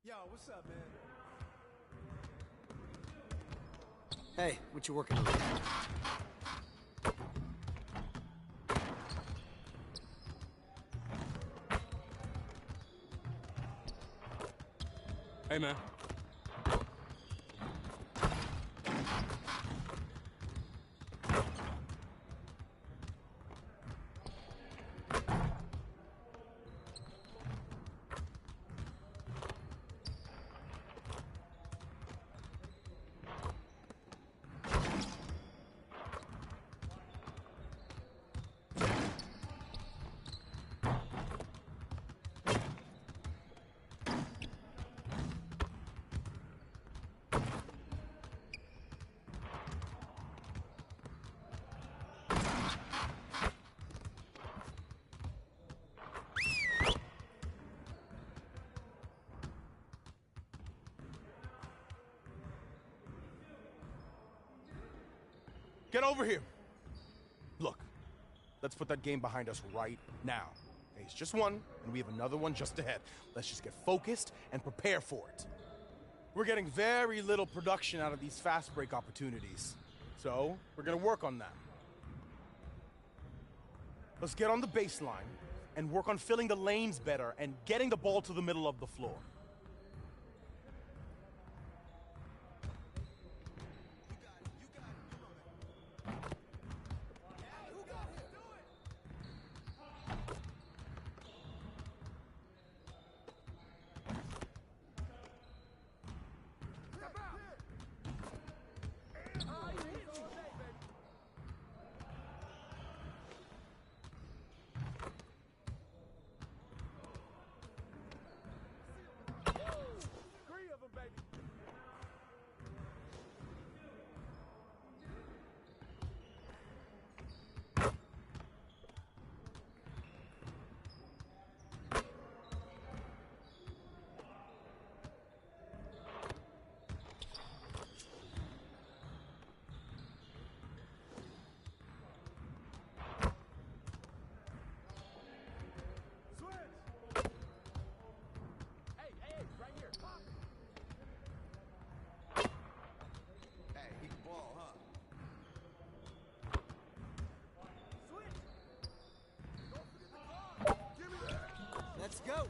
Yo, what's up, man? Hey, what you working on? Hey, man. Get over here! Look, let's put that game behind us right now. Okay, it's just one, and we have another one just ahead. Let's just get focused and prepare for it. We're getting very little production out of these fast break opportunities, so we're gonna work on that. Let's get on the baseline and work on filling the lanes better and getting the ball to the middle of the floor. Let's go!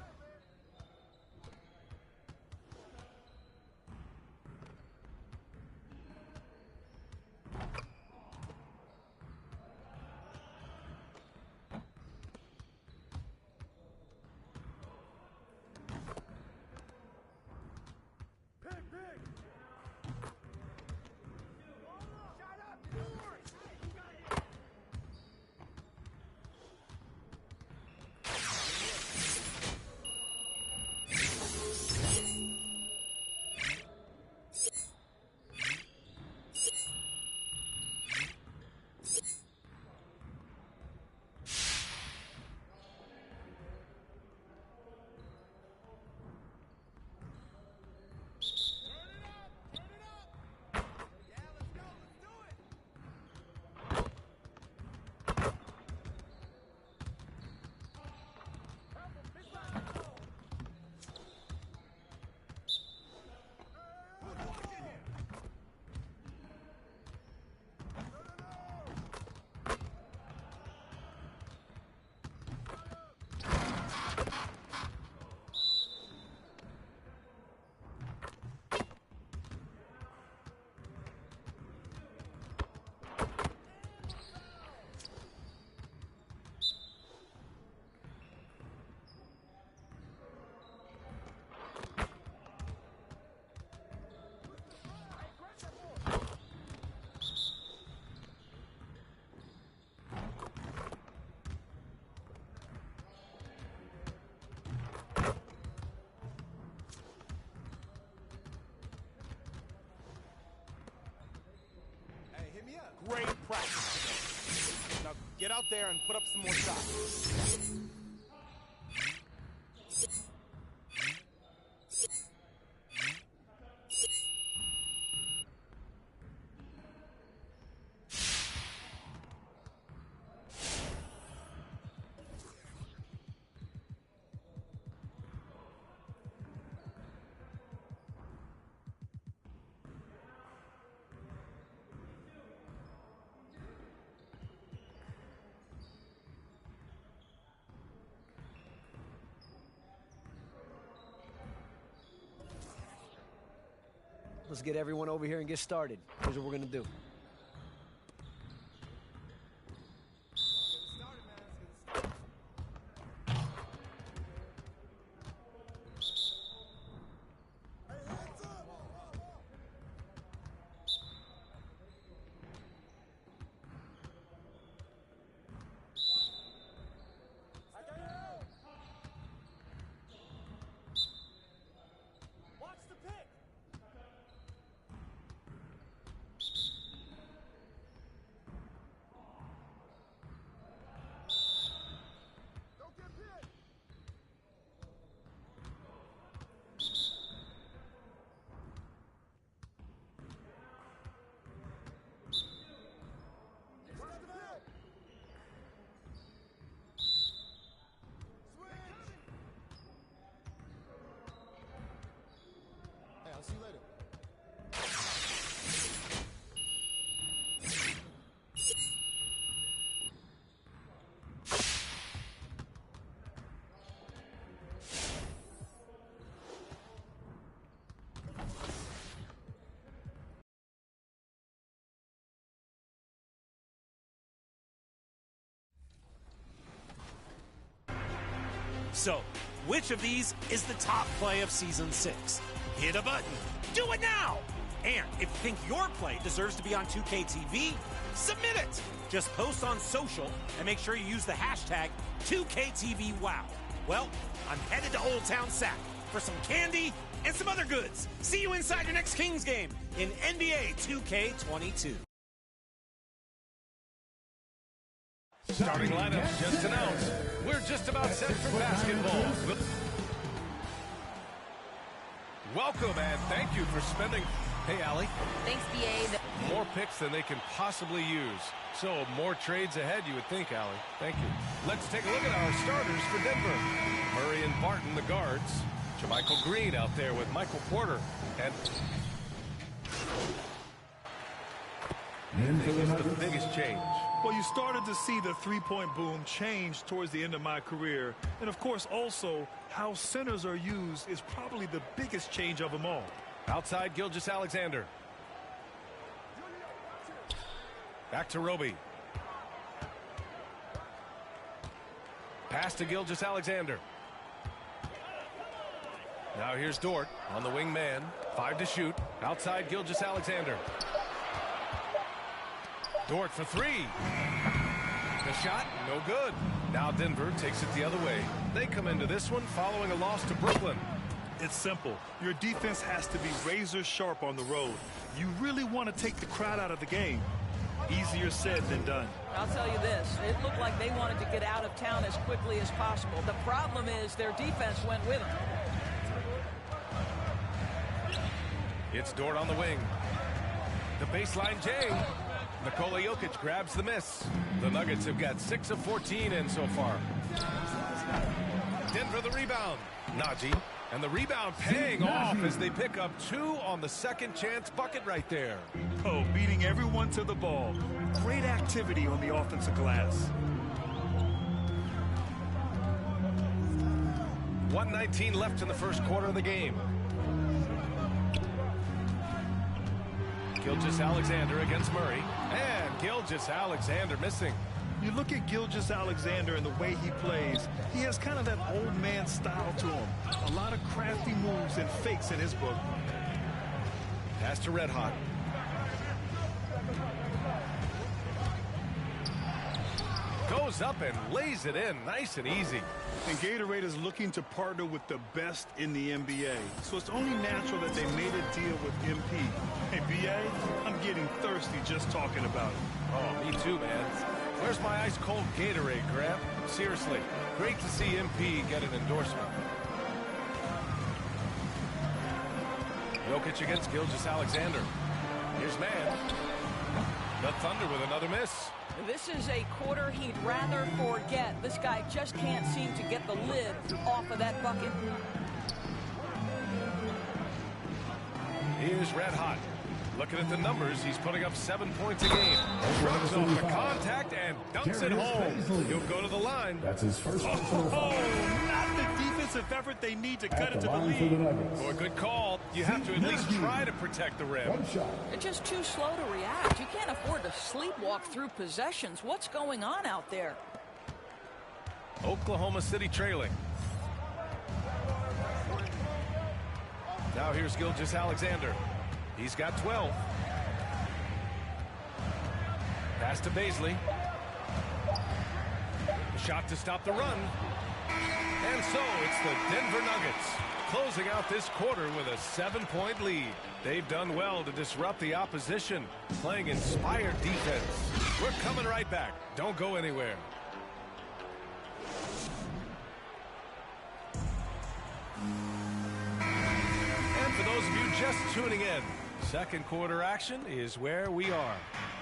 Great practice today. Now get out there and put up some more shots. let's get everyone over here and get started. Here's what we're gonna do. I'll see you later. So, which of these is the top play of Season 6? Hit a button. Do it now! And if you think your play deserves to be on 2K TV, submit it! Just post on social and make sure you use the hashtag 2KTVWow. Well, I'm headed to Old Town Sac for some candy and some other goods. See you inside your next Kings game in NBA 2K22. Starting lineup just announced. We're just about set for basketball. Welcome and thank you for spending. Hey, Allie. Thanks, BA. More picks than they can possibly use. So more trades ahead, you would think, Allie. Thank you. Let's take a look at our starters for Denver. Murray and Barton, the guards. JaMychal Green out there with Michael Porter. And it's the biggest change. Well, you started to see the three-point boom change towards the end of my career. And, of course, also how centers are used is probably the biggest change of them all. Outside, Gilgeous-Alexander. Back to Roby. Pass to Gilgeous-Alexander. Now here's Dort on the wing man. 5 to shoot. Outside, Gilgeous-Alexander. Dort for 3. The shot, no good. Now Denver takes it the other way. They come into this one following a loss to Brooklyn. It's simple. Your defense has to be razor sharp on the road. You really want to take the crowd out of the game. Easier said than done. I'll tell you this. It looked like they wanted to get out of town as quickly as possible. The problem is their defense went with them. It's Dort on the wing. The baseline J. Nikola Jokic grabs the miss. The Nuggets have got 6 of 14 in so far. Denver the rebound. Najee. And the rebound paying off as they pick up 2 on the second chance bucket right there. Oh, beating everyone to the ball. Great activity on the offensive glass. 1:19 left in the first quarter of the game. Gilgeous-Alexander against Murray. And Gilgeous-Alexander missing. You look at Gilgeous-Alexander and the way he plays, he has kind of that old man style to him. A lot of crafty moves and fakes in his book. Pass to Red Hot. Goes up and lays it in nice and easy. And Gatorade is looking to partner with the best in the NBA. So it's only natural that they made a deal with MP. Hey, BA, I'm getting thirsty just talking about it. Oh, me too, man. Where's my ice-cold Gatorade, Grab? Seriously, great to see MP get an endorsement. Jokic against Gilgeous-Alexander. Here's man. The Thunder with another miss. This is a quarter he'd rather forget. This guy just can't seem to get the lid off of that bucket. Here's Red Hot. Looking at the numbers, he's putting up 7 points a game. Shrugs off the contact and dunks it home. He'll go to the line. That's his first personal Oh, foul. not the defensive effort they need to cut At it to the the line for the lead. Nuggets. Boy, good call. You have to at least try to protect the rim. One shot. They're just too slow to react. You can't afford to sleepwalk through possessions. What's going on out there? Oklahoma City trailing. Now here's Gilgeous-Alexander. He's got 12. Pass to Baisley. Shot to stop the run. And so it's the Denver Nuggets closing out this quarter with a 7-point lead. They've done well to disrupt the opposition, playing inspired defense. We're coming right back. Don't go anywhere. And for those of you just tuning in, second quarter action is where we are.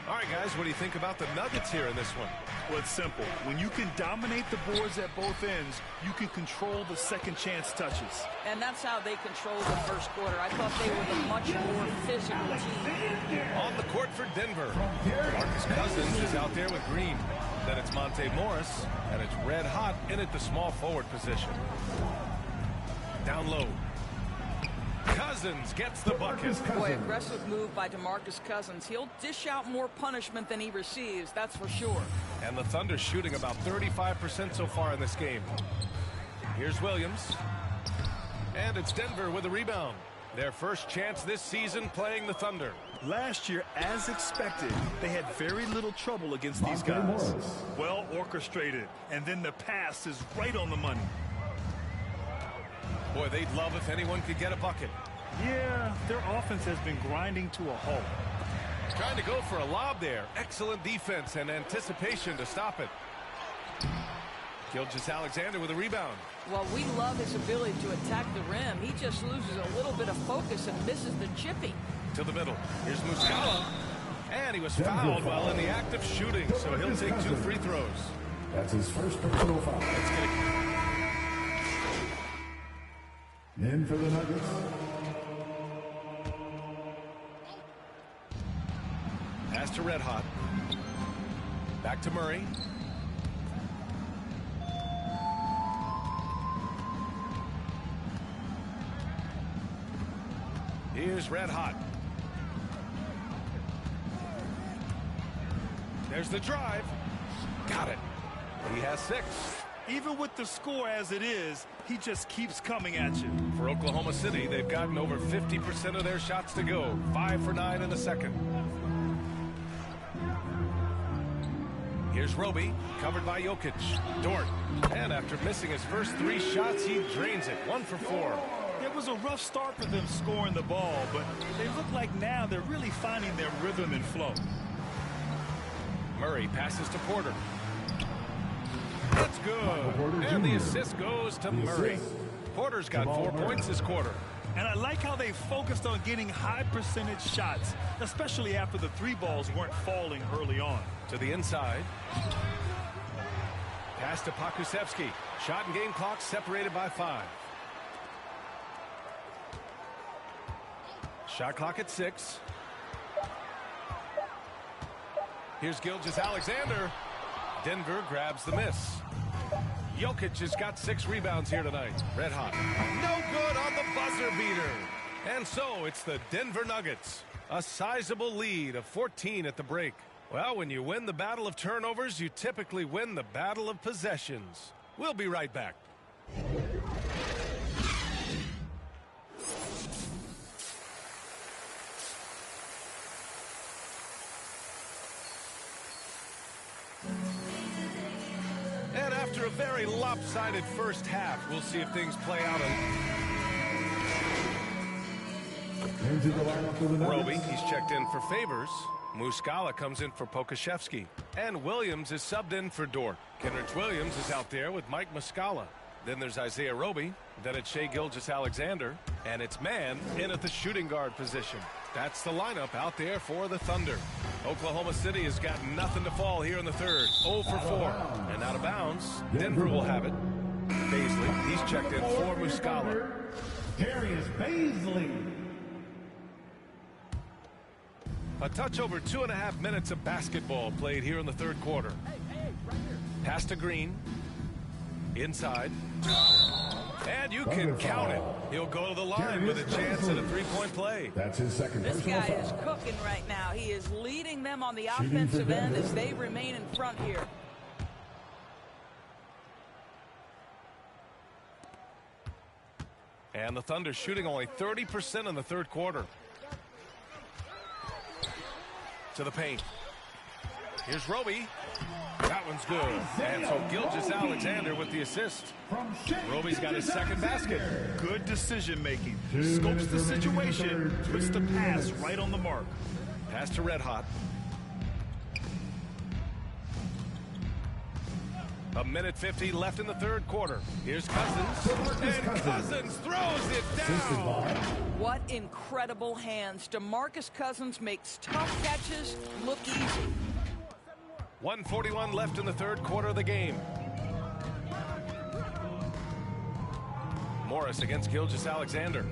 All right, guys, what do you think about the Nuggets here in this one? Well, it's simple. When you can dominate the boards at both ends, you can control the second chance touches. And that's how they controlled the first quarter. I thought they were the much more physical team. On the court for Denver, Marcus Cousins is out there with Green. Then it's Monte Morris, and it's red hot in at the small forward position. Down low. Cousins gets the bucket. Boy, aggressive move by DeMarcus Cousins. He'll dish out more punishment than he receives, that's for sure. And the Thunder shooting about 35% so far in this game. Here's Williams. And it's Denver with a rebound. Their first chance this season playing the Thunder. Last year, as expected, they had very little trouble against these guys. Well orchestrated, and then the pass is right on the money. Boy, they'd love if anyone could get a bucket. Yeah, their offense has been grinding to a halt. Trying to go for a lob there. Excellent defense and anticipation to stop it. Gilgeous-Alexander with a rebound. Well, we love his ability to attack the rim. He just loses a little bit of focus and misses the chipping. To the middle. Here's Muscala. And he was fouled while in the act of shooting, so he'll take 2 free throws. That's his first personal foul. It's gonna... In for the Nuggets. Pass to Red Hot. Back to Murray. Here's Red Hot. There's the drive. Got it. He has 6. Even with the score as it is, he just keeps coming at you. For Oklahoma City, they've gotten over 50% of their shots to go. 5 for 9 in the second. Here's Roby, covered by Jokic. Dort. And after missing his first 3 shots, he drains it. 1 for 4. It was a rough start for them scoring the ball, but they look like now they're really finding their rhythm and flow. Murray passes to Porter. That's good. And the assist goes to Murray. Porter's got 4 points this quarter. And I like how they focused on getting high percentage shots, especially after the 3 balls weren't falling early on. To the inside. Pass to Pokusevski. Shot and game clock separated by 5. Shot clock at 6. Here's Gilgeous-Alexander. Denver grabs the miss. Jokic has got 6 rebounds here tonight. Red hot. No good on the buzzer beater. And so it's the Denver Nuggets. A sizable lead of 14 at the break. Well, when you win the battle of turnovers, you typically win the battle of possessions. We'll be right back. And after a very lopsided first half, we'll see if things play out. Roby, he's checked in for Favors. Muscala comes in for Pokusevski. And Williams is subbed in for Dort. Kenrich Williams is out there with Mike Muscala. Then there's Isaiah Roby. Then it's Shai Gilgeous-Alexander. And it's Man in at the shooting guard position. That's the lineup out there for the Thunder. Oklahoma City has got nothing to fall here in the third. 0 for 4. And out of bounds. Denver will have it. Baisley, he's checked in for Muscala. Darius Baisley. A touch over 2.5 minutes of basketball played here in the third quarter. Pass to Green. Inside. And you can count it. He'll go to the line with a chance at a three-point play. That's his second This personal guy is foul. cooking right now. He is leading them on the Shooting offensive for end Denver. as they remain in front here. And the Thunder shooting only 30% in the third quarter. To the paint. Here's Roby. That one's good. And so Gilgeous-Alexander with the assist. Roby's got his second basket. Good decision making. Scopes the situation, puts the pass right on the mark. Pass to Red Hot. A minute 50 left in the third quarter. Here's Cousins. And Cousins throws it down. What incredible hands. DeMarcus Cousins makes tough catches look easy. 1:41 left in the third quarter of the game. Morris against Gilgeous-Alexander.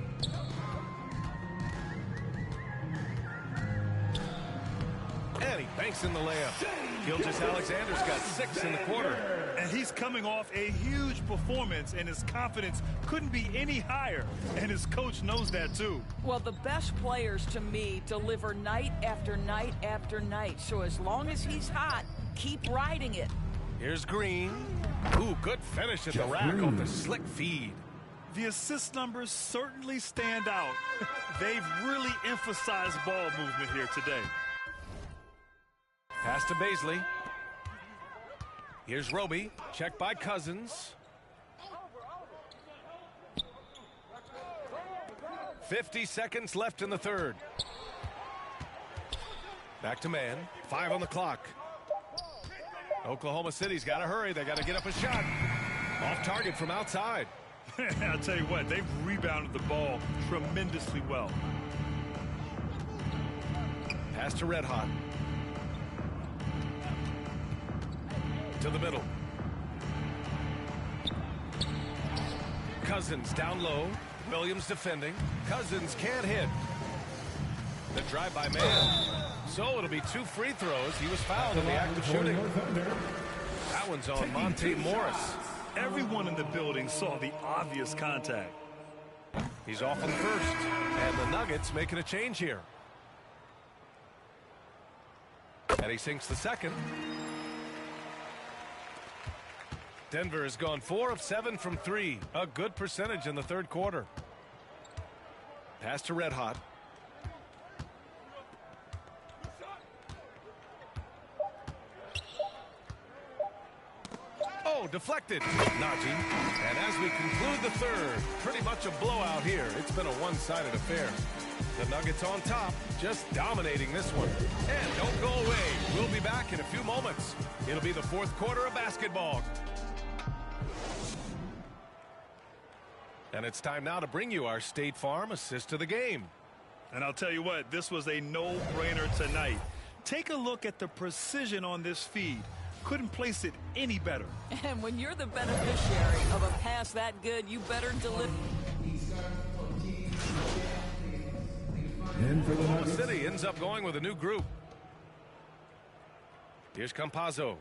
And he banks in the layup. Gilgeous-Alexander's got 6 in the quarter. And he's coming off a huge performance, and his confidence couldn't be any higher. And his coach knows that, too. Well, the best players, to me, deliver night after night after night. So as long as he's hot, keep riding it. Here's Green. Ooh, good finish at the rack off the slick feed. The assist numbers certainly stand out. They've really emphasized ball movement here today. Pass to Baisley. Here's Roby. Checked by Cousins. 50 seconds left in the third. Back to man. 5 on the clock. Oklahoma City's got to hurry. They got to get up a shot. Off target from outside. I'll tell you what, they've rebounded the ball tremendously well. Pass to Red Hot. To the middle. Cousins down low. Williams defending. Cousins can't hit. The drive by man. So it'll be 2 free throws. He was fouled in the act of shooting. That one's on Monte Morris. Everyone in the building saw the obvious contact. He's off on the first. And the Nuggets making a change here. And he sinks the second. Denver has gone 4 of 7 from 3. A good percentage in the third quarter. Pass to Red Hot. Oh, deflected. Najee. And as we conclude the third, pretty much a blowout here. It's been a one-sided affair. The Nuggets on top, just dominating this one. And don't go away. We'll be back in a few moments. It'll be the fourth quarter of basketball. And it's time now to bring you our State Farm assist of the game. And I'll tell you what, this was a no-brainer tonight. Take a look at the precision on this feed. Couldn't place it any better. And when you're the beneficiary of a pass that good, you better deliver. In for the Oklahoma Nuggets. City ends up going with a new group. Here's Campazzo.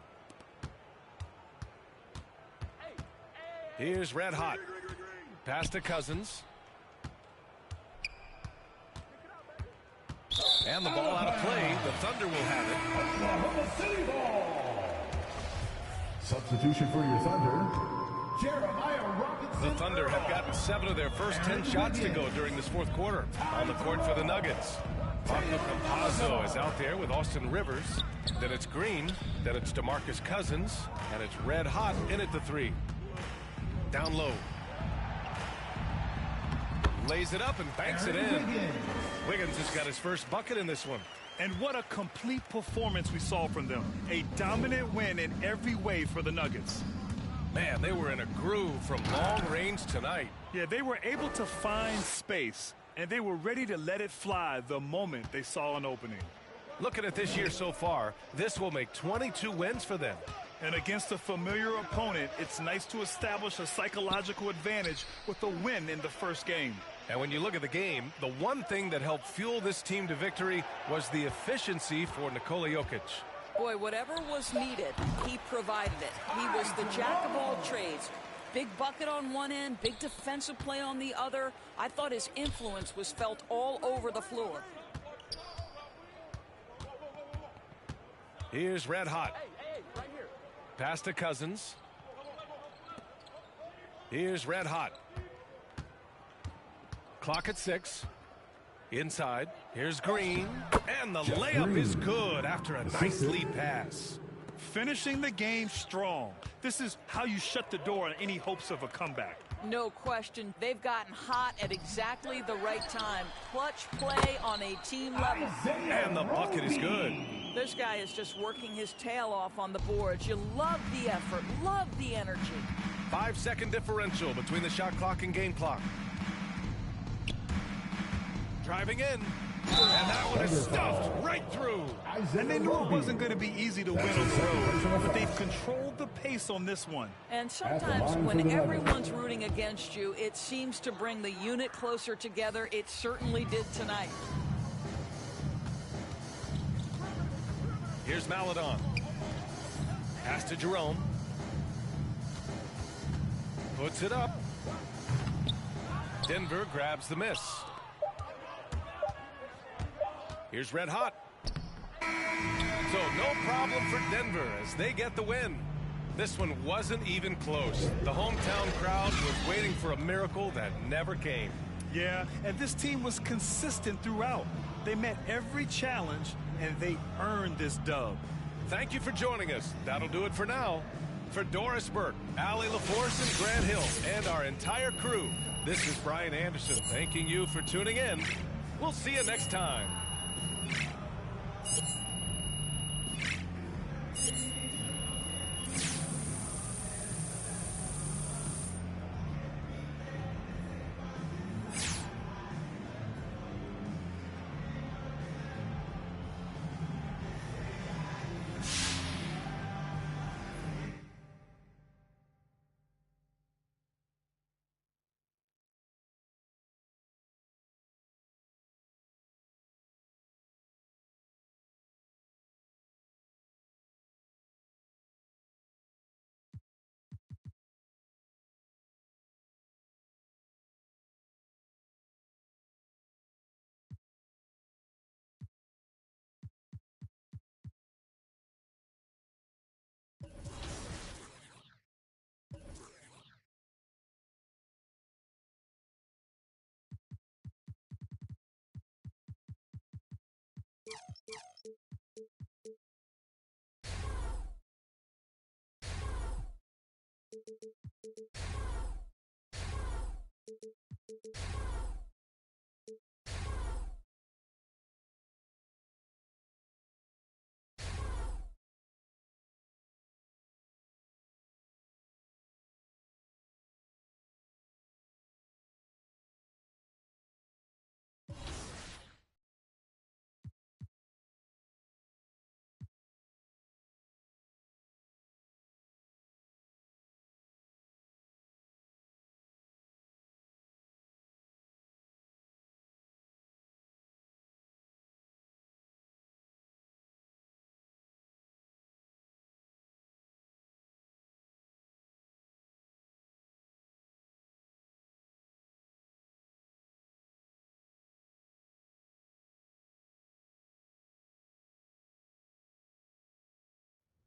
Here's Red Hot. Pass to Cousins. And the ball out of play. The Thunder will have it. Oklahoma City ball. Substitution for your Thunder, Jeremiah Robinson. The Thunder have gotten 7 of their first 10 shots to go during this fourth quarter. On the court for the Nuggets. Marco Campazzo is out there with Austin Rivers. Then it's Green. Then it's DeMarcus Cousins. And it's Red Hot in at the 3. Down low. Lays it up and banks it in. Wiggins has got his first bucket in this one. And what a complete performance we saw from them. A dominant win in every way for the Nuggets. Man, they were in a groove from long range tonight. Yeah, they were able to find space, and they were ready to let it fly the moment they saw an opening. Looking at this year so far, this will make 22 wins for them. And against a familiar opponent, it's nice to establish a psychological advantage with a win in the first game. And when you look at the game, the one thing that helped fuel this team to victory was the efficiency for Nikola Jokic. Boy, whatever was needed, he provided it. He was the jack of all trades. Big bucket on one end, big defensive play on the other. I thought his influence was felt all over the floor. Here's Red Hot. Pass to Cousins. Here's Red Hot. Clock at 6. Inside. Here's Green. And the layup is good after a nice lead pass. Finishing the game strong. This is how you shut the door on any hopes of a comeback. No question. They've gotten hot at exactly the right time. Clutch play on a team level. And the bucket is good. This guy is just working his tail off on the boards. You love the effort, love the energy. 5-second differential between the shot clock and game clock. Driving in. And that one is stuffed right through. And they knew it wasn't going to be easy to win on the road, but they've controlled the pace on this one. And sometimes when everyone's rooting against you, it seems to bring the unit closer together. It certainly did tonight. Here's Maladon. Pass to Jerome. Puts it up. Denver grabs the miss. Here's Red Hot. So no problem for Denver as they get the win. This one wasn't even close. The hometown crowd was waiting for a miracle that never came. Yeah, and this team was consistent throughout. They met every challenge, and they earned this dub. Thank you for joining us. That'll do it for now. For Doris Burke, Allie LaForce, and Grant Hill, and our entire crew, this is Brian Anderson thanking you for tuning in. We'll see you next time.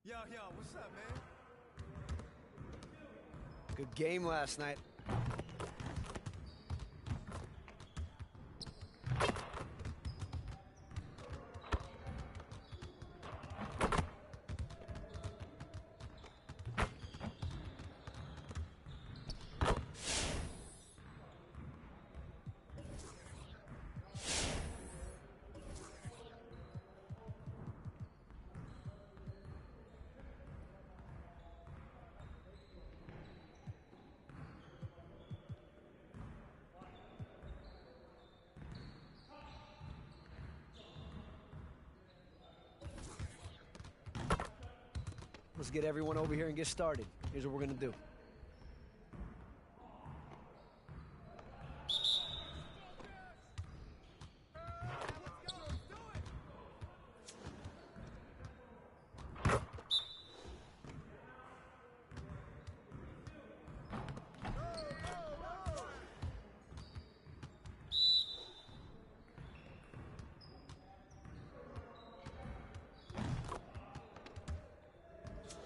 Yo, what's up, man? Good game last night. Let's get everyone over here and get started. Here's what we're gonna do.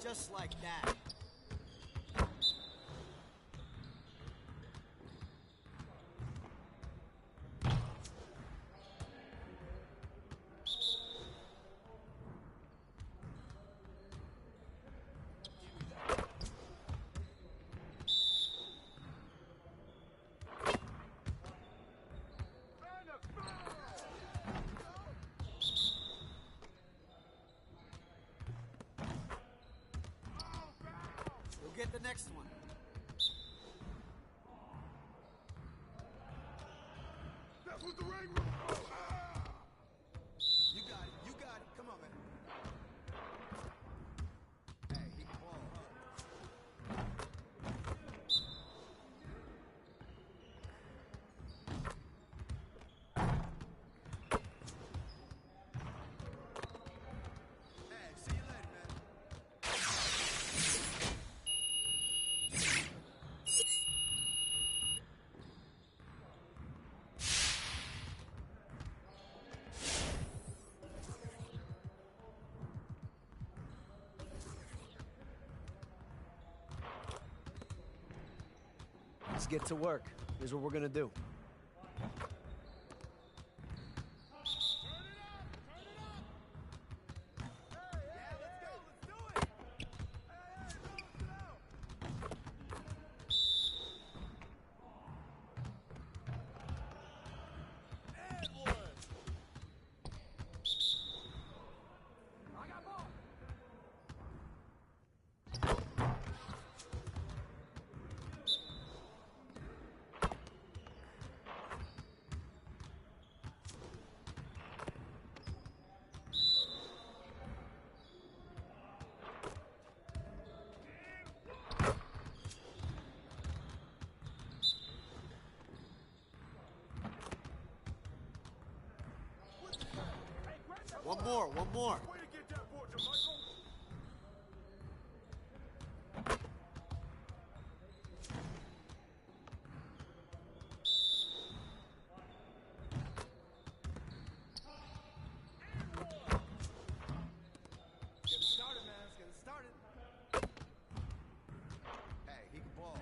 Just like that. Get the next one. That's what the ring room. You got it. You got it. Come on, man. Hey, he can ball. Hey, see you later, man. Let's get to work. Here's what we're gonna do. One more, one more. Way to get that board to Michael. Get it started, man. Let's get it started. Hey, he can ball.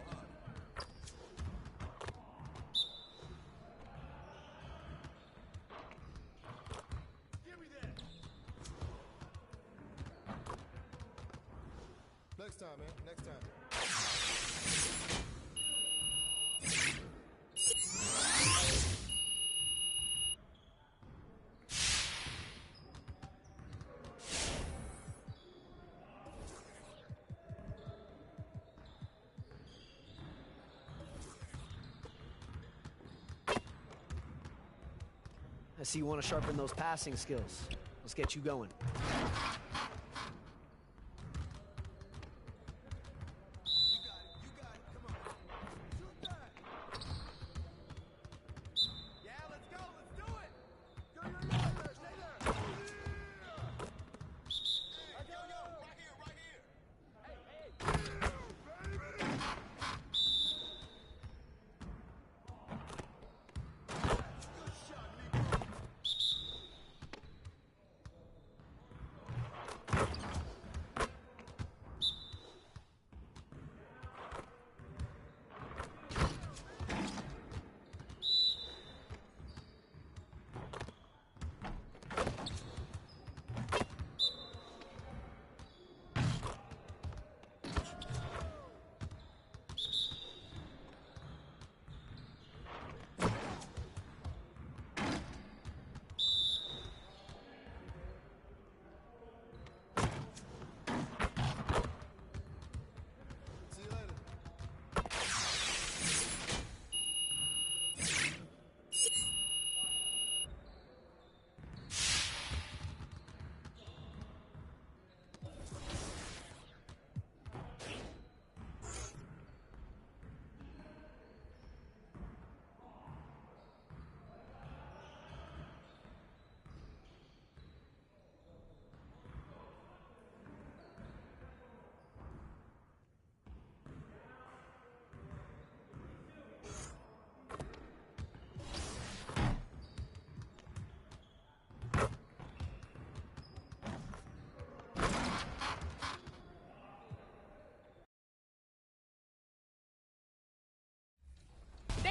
Give me that. Next time, man. Next time. I see you want to sharpen those passing skills. Let's get you going.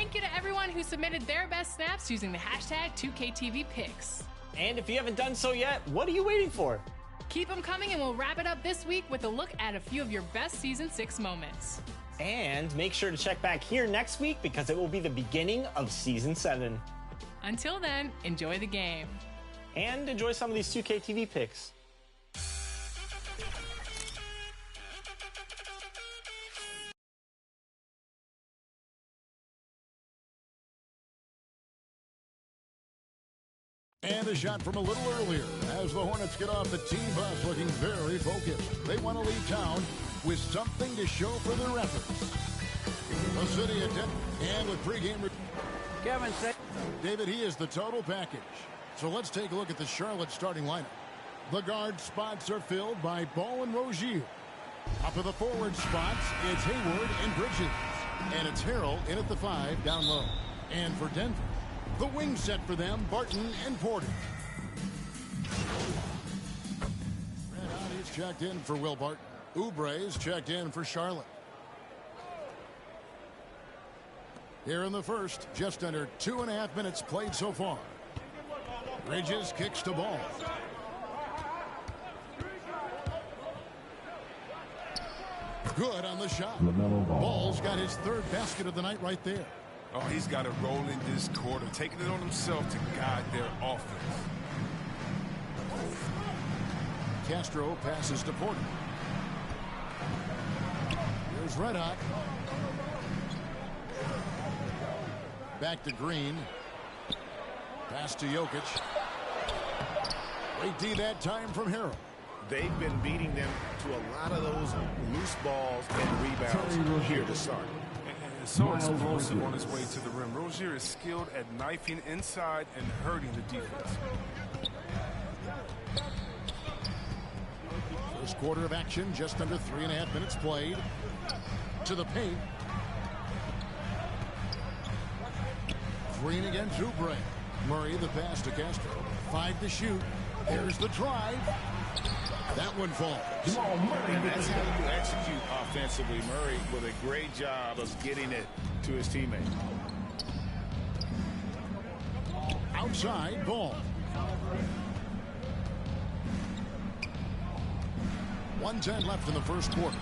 thank you to everyone who submitted their best snaps using the hashtag 2KTVPicks. And if you haven't done so yet, what are you waiting for? Keep them coming, and we'll wrap it up this week with a look at a few of your best Season 6 moments. And make sure to check back here next week because it will be the beginning of Season 7. Until then, enjoy the game. And enjoy some of these 2KTV picks. And a shot from a little earlier as the Hornets get off the team bus looking very focused. They want to leave town with something to show for their efforts. The city of Denver, and with pregame... Kevin, David, he is the total package. So let's take a look at the Charlotte starting lineup. The guard spots are filled by Ball and Rozier. Up at the forward spots, it's Hayward and Bridges. And it's Harrell in at the 5 down low. And for Denver, the wing set for them, Barton and Porter. Red Hotties checked in for Will Barton. Oubre's checked in for Charlotte. Here in the first, just under 2.5 minutes played so far. Bridges kicks to Ball. Good on the shot. Ball's got his third basket of the night right there. Oh, he's got a role in this quarter, taking it on himself to guide their offense. Castro passes to Porter. Here's Red Hot. Back to Green. Pass to Jokic. Great D that time from Harrell. They've been beating them to a lot of those loose balls and rebounds here to start. So explosive on his way to the rim. Rozier is skilled at knifing inside and hurting the defense. First quarter of action, just under 3.5 minutes played. To the paint. Green against Oubre. Murray the pass to Castro. 5 to shoot. There's the drive. That one falls. And that's how you execute offensively. Murray with a great job of getting it to his teammate. Outside Ball. 1:10 left in the first quarter.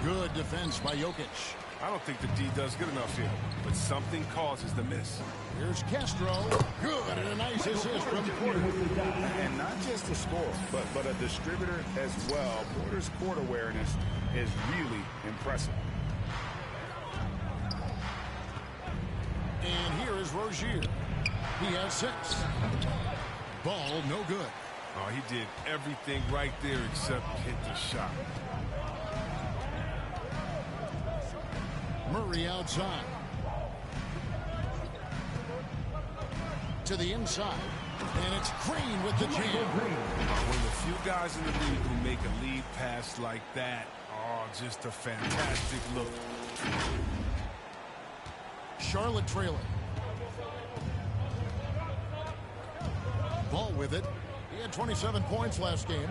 Good defense by Jokic. I don't think the D does good enough here, but something causes the miss. Here's Castro. Good, and a nice assist from Porter. And not just a scorer, but a distributor as well. Porter's court awareness is really impressive. And here is Rozier. He has 6. Ball no good. Oh, he did everything right there except hit the shot. Murray outside. To the inside. And it's Green with the jam. One of the few guys in the league who make a lead pass like that. Oh, just a fantastic look. Charlotte trailing. Ball with it. He had 27 points last game.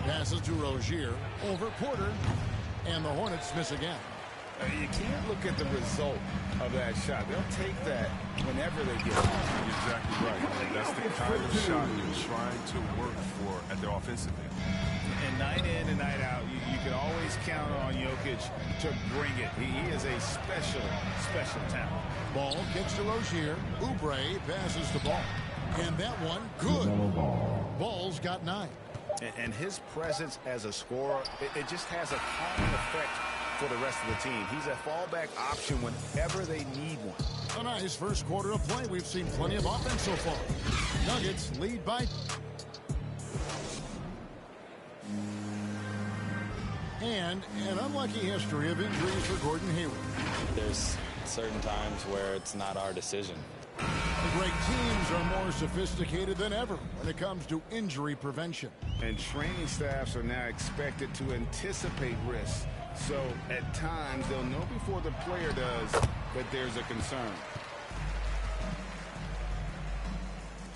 Passes to Rozier. Over Porter. And the Hornets miss again. You can't look at the result of that shot. They'll take that whenever they get it. You're exactly right. That's the kind of shot you're trying to work for at the offensive end. And night in and night out, you can always count on Jokic to bring it. He is a special talent. Ball kicks to Rozier. Oubre passes the ball. And that one, good. Ball's got 9. And his presence as a scorer, it just has a calming effect for the rest of the team. He's a fallback option whenever they need one. A nice first quarter of play. We've seen plenty of offense so far. Nuggets lead by... And an unlucky history of injuries for Gordon Hayward. There's certain times where it's not our decision. The great teams are more sophisticated than ever when it comes to injury prevention. And training staffs are now expected to anticipate risks. So at times they'll know before the player does that there's a concern.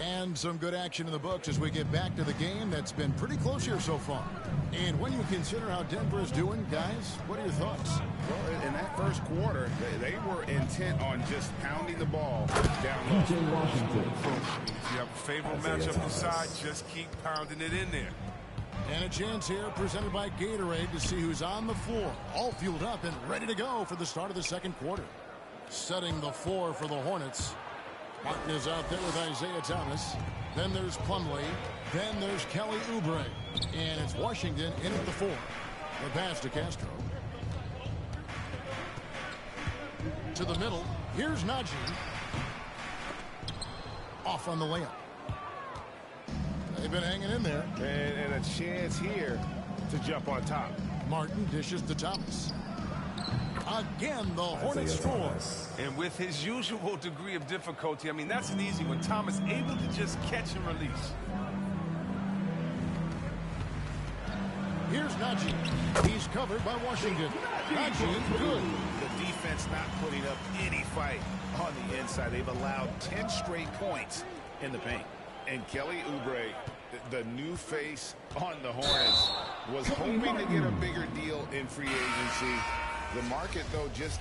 And some good action in the books as we get back to the game that's been pretty close here so far. And when you consider how Denver is doing, guys, what are your thoughts? Well, in that first quarter, they were intent on just pounding the ball down low. If you have a favorable matchup inside, just keep pounding it in there. And a chance here presented by Gatorade to see who's on the floor. All fueled up and ready to go for the start of the second quarter. Setting the floor for the Hornets. Martin is out there with Isaiah Thomas. Then there's Plumlee. Then there's Kelly Oubre. And it's Washington in at the 4. The pass to Castro. To the middle. Here's Najee. Off on the layup. They've been hanging in there. And a chance here to jump on top. Martin dishes to Thomas. Again, the Hornets score. And with his usual degree of difficulty, I mean, that's an easy one. Thomas able to just catch and release. Here's Najee. He's covered by Washington. Najee, good. The defense not putting up any fight on the inside. They've allowed 10 straight points in the paint. And Kelly Oubre, the new face on the Hornets, was hoping to get a bigger deal in free agency. The market, though, just...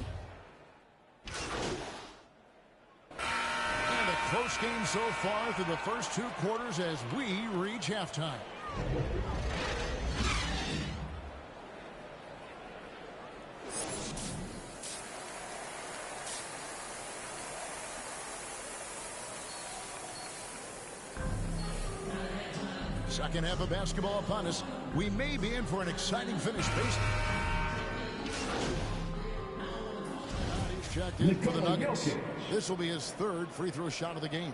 And a close game so far through the first 2 quarters as we reach halftime. Second half of basketball upon us. We may be in for an exciting finish based. He's checked in for the Nuggets. This will be his 3rd free throw shot of the game.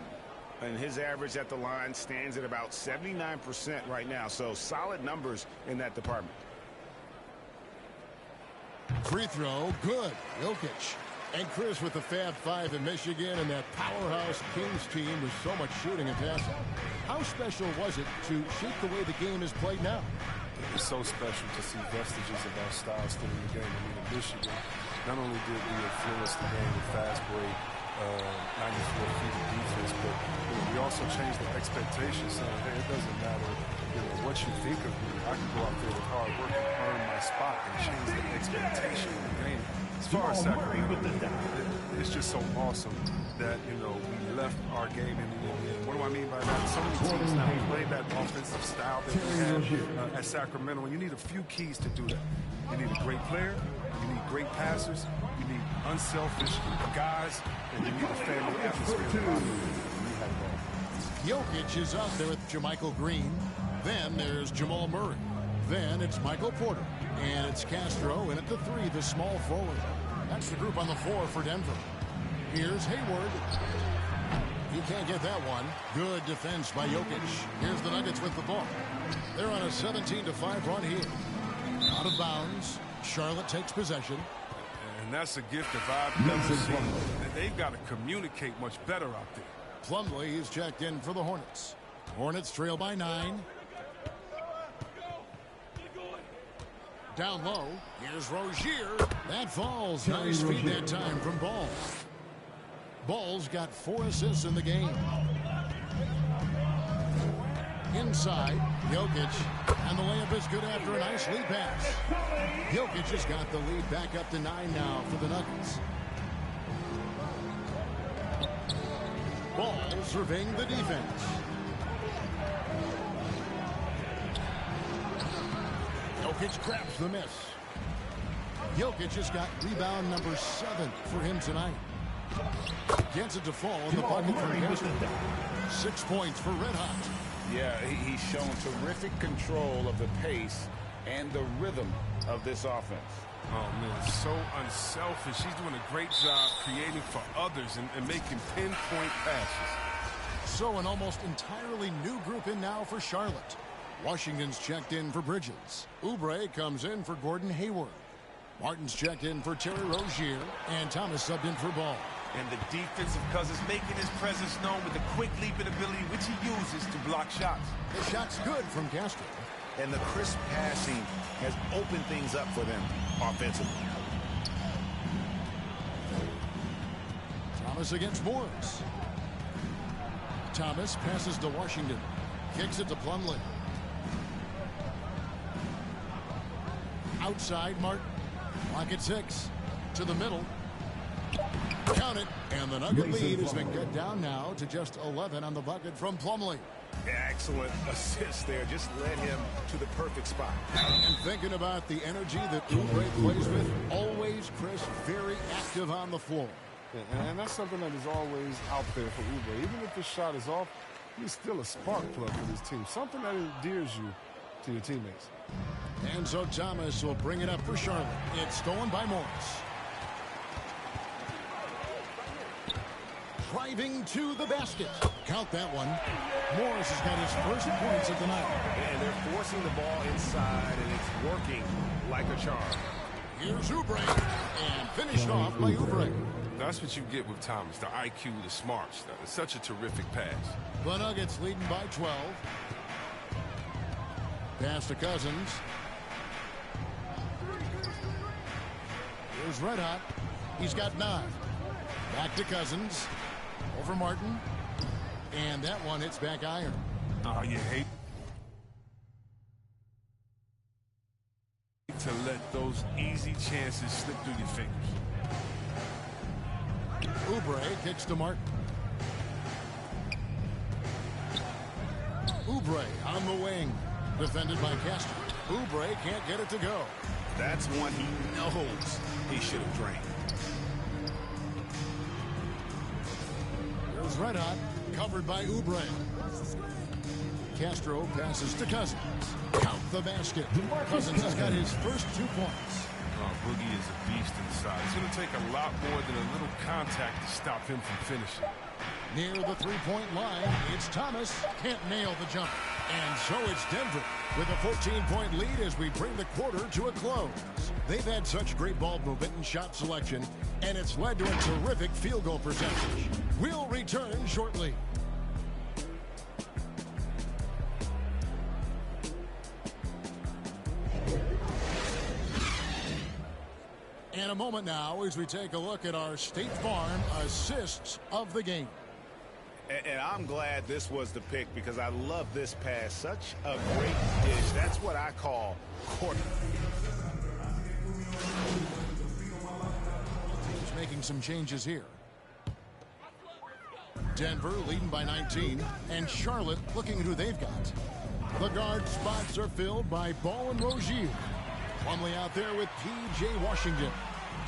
And his average at the line stands at about 79% right now. So solid numbers in that department. Free throw, good. Jokic. And Chris with the Fab 5 in Michigan and that powerhouse Kings team with so much shooting and passing. How special was it to shape the way the game is played now? It's so special to see vestiges of our style still in the game. I mean, in Michigan, not only did we influence the game with fast break, 94 feet of defense, but we also changed the expectations. So hey, it doesn't matter what you think of me. I can go out there with hard work and earn my spot and change the expectation of the game. As far as Sacramento, it's just so awesome that, we left our game in the NBA. What do I mean by that? So many teams now play that offensive style that we had at Sacramento, and you need a few keys to do that. You need a great player, you need great passers, you need unselfish guys, and you need a family atmosphere. Jokic is out there with Jermichael Green. Then there's Jamal Murray. Then it's Michael Porter. And it's Castro in at the 3, the small forward. That's the group on the floor for Denver. Here's Hayward. He can't get that one. Good defense by Jokic. Here's the Nuggets with the ball. They're on a 17-5 run here. Out of bounds. Charlotte takes possession. And that's a gift if I've never seen. They've got to communicate much better out there. Plumlee is checked in for the Hornets. Hornets trail by 9. Down low, here's Rozier. That falls. Nice feed that time from Ball. Ball's got 4 assists in the game. Inside, Jokic. And the layup is good after a nice lead pass. Jokic has got the lead back up to 9 now for the Nuggets. Ball surveying the defense. Jokic grabs the miss. Jokic has got rebound number 7 for him tonight. Gets it to fall in the bucket from Castro. 6 points for Red Hot. Yeah, he's shown terrific control of the pace and the rhythm of this offense. Oh, man, so unselfish. He's doing a great job creating for others and making pinpoint passes. So an almost entirely new group in now for Charlotte. Washington's checked in for Bridges. Oubre comes in for Gordon Hayward. Martin's checked in for Terry Rozier. And Thomas subbed in for Ball. And the defensive cousins making his presence known with a quick leaping ability, which he uses to block shots. The shot's good from Castro. And the crisp passing has opened things up for them offensively. Thomas against Morris. Thomas passes to Washington. Kicks it to Plumlee. Outside, Martin. Clock at 6. To the middle. Count it. And the Nugget lead has been cut down now to just 11 on the bucket from Plumlee. Excellent assist there. Just led him to the perfect spot. And thinking about the energy that Oubre plays with, always, Chris, very active on the floor. Yeah, and that's something that is always out there for Oubre. Even if his shot is off, he's still a spark plug for his team. Something that endears you to your teammates. And so Thomas will bring it up for Charlotte. It's stolen by Morris. Driving to the basket. Count that one. Morris has got his first points of the night. And they're forcing the ball inside, and it's working like a charm. Here's Oubre. And finished off by Oubre. That's what you get with Thomas, the IQ, the smarts. It's such a terrific pass. The Nuggets leading by 12. Pass to Cousins. Here's Red Hot. He's got 9. Back to Cousins. Over Martin. And that one hits back iron. Oh, you hate to let those easy chances slip through your fingers. Oubre kicks to Martin. Oubre on the wing. Defended by Castro. Oubre can't get it to go. That's one he knows he should have drained. Here's Red Hot. Covered by Oubre. Castro passes to Cousins. Count the basket. Cousins has got his first 2 points. Oh, Boogie is a beast inside. It's going to take a lot more than a little contact to stop him from finishing. Near the three-point line, it's Thomas. Can't nail the jump. And so it's Denver with a 14-point lead as we bring the quarter to a close. They've had such great ball movement and shot selection, and it's led to a terrific field goal percentage. We'll return shortly. In a moment now as we take a look at our State Farm assists of the game. And I'm glad this was the pick because I love this pass. Such a great dish. That's what I call court. He's making some changes here. Denver leading by 19, and Charlotte looking at who they've got. The guard spots are filled by Ball and Rozier. Plumlee out there with P.J. Washington.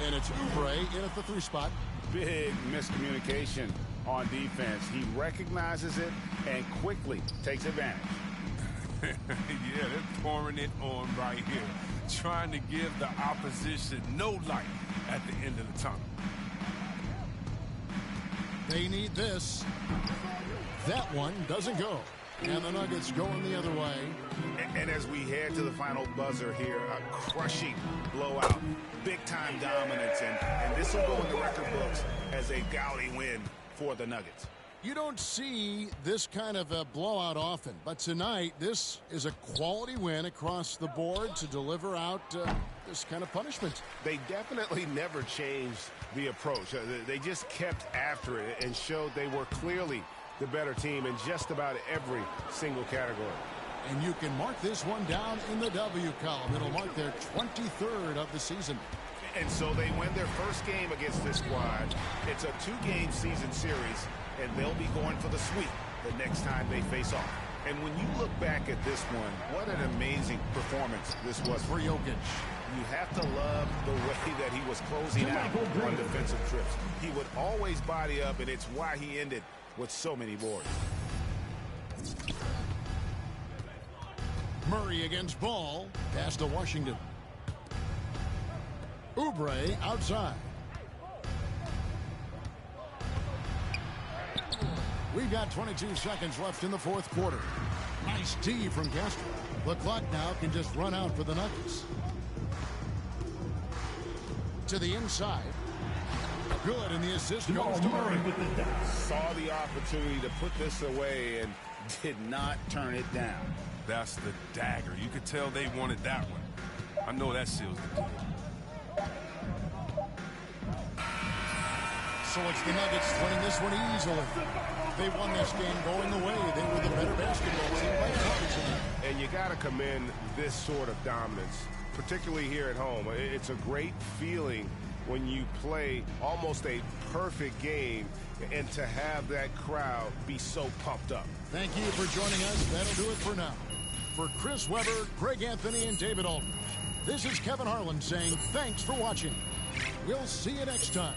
And it's Oubre in at the 3 spot. Big miscommunication on defense. He recognizes it and quickly takes advantage. Yeah, they're pouring it on right here. Trying to give the opposition no light at the end of the tunnel. They need this. That one doesn't go. And the Nuggets going the other way. And as we head to the final buzzer here, a crushing blowout. Big-time dominance. And this will go in the record books as a gaudy win for the Nuggets. You don't see this kind of a blowout often, but tonight this is a quality win across the board to deliver out this kind of punishment. They definitely never changed the approach. They just kept after it and showed they were clearly the better team in just about every single category. And you can mark this one down in the W column. It'll mark their 23rd of the season. And so they win their first game against this squad. It's a 2-game season series, and they'll be going for the sweep the next time they face off. And when you look back at this one, what an amazing performance this was for Jokic. You have to love the way that he was closing out on defensive trips. He would always body up, and it's why he ended with so many boards. Murray against Ball. Pass to Washington. Oubre outside. We've got 22 seconds left in the fourth quarter. Nice D from Castro. The clock now can just run out for the Nuggets. To the inside. Good, and the assist goes to Murray. Saw the opportunity to put this away and did not turn it down. That's the dagger. You could tell they wanted that one. I know that seals the deal. So it's the Nuggets winning this one easily. They won this game going away. They were the better basketball team by points. And you got to commend this sort of dominance, particularly here at home. It's a great feeling when you play almost a perfect game and to have that crowd be so pumped up. Thank you for joining us. That'll do it for now. For Chris Webber, Greg Anthony, and David Aldridge, this is Kevin Harlan saying thanks for watching. We'll see you next time.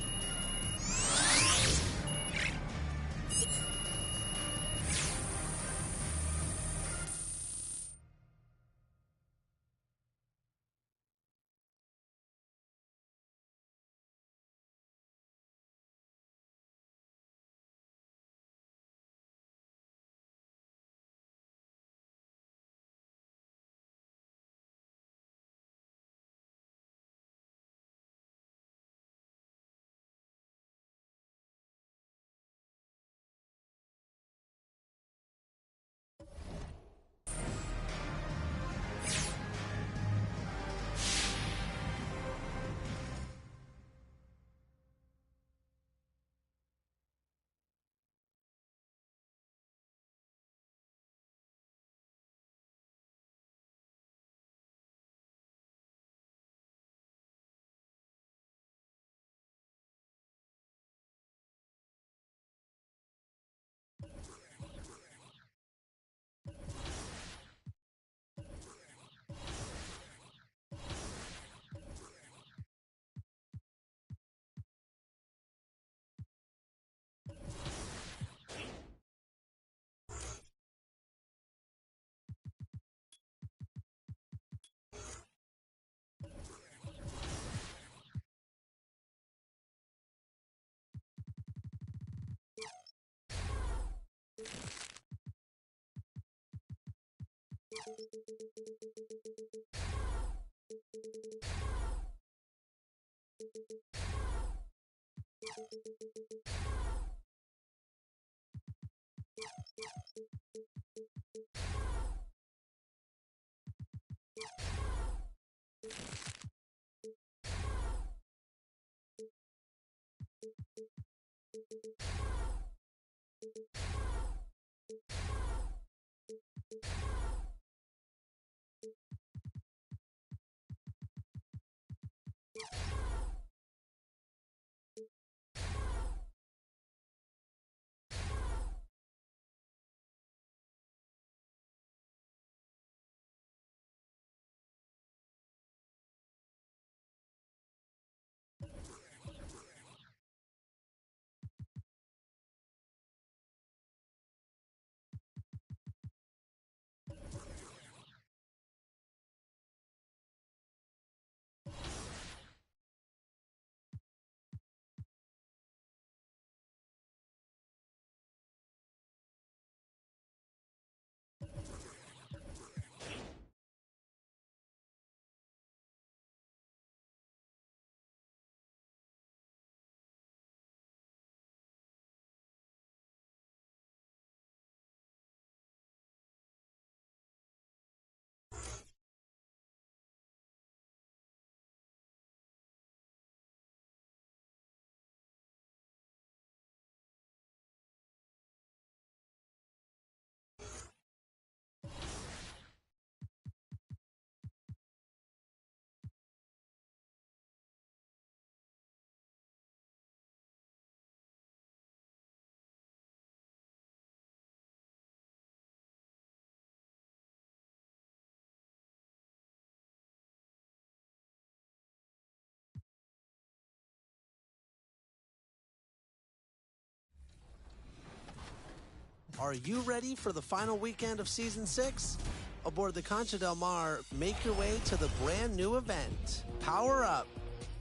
Are you ready for the final weekend of Season 6? Aboard the Concha del Mar, make your way to the brand new event. Power Up.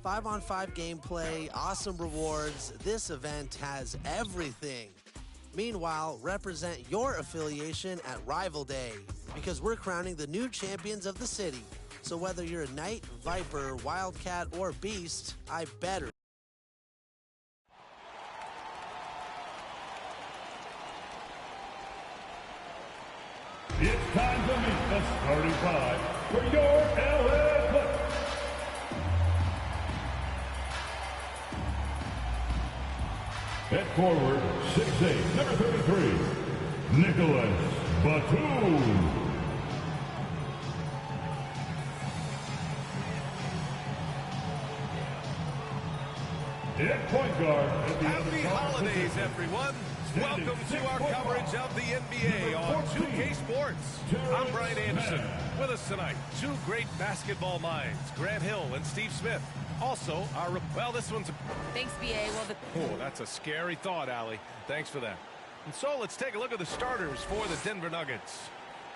5-on-5 gameplay, awesome rewards. This event has everything. Meanwhile, represent your affiliation at Rival Day, because we're crowning the new champions of the city. So whether you're a Knight, Viper, Wildcat, or Beast, I better. It's time to meet the starting five for your LA Clippers. At forward, 6'8", number 33, Nicholas Batum. At point guard. Happy holidays, everyone. Welcome to our coverage of the NBA on 2K Sports. I'm Brian Anderson. With us tonight, two great basketball minds, Grant Hill and Steve Smith. Also, this one's... Thanks, B.A. Oh, that's a scary thought, Allie. Thanks for that. And so let's take a look at the starters for the Denver Nuggets.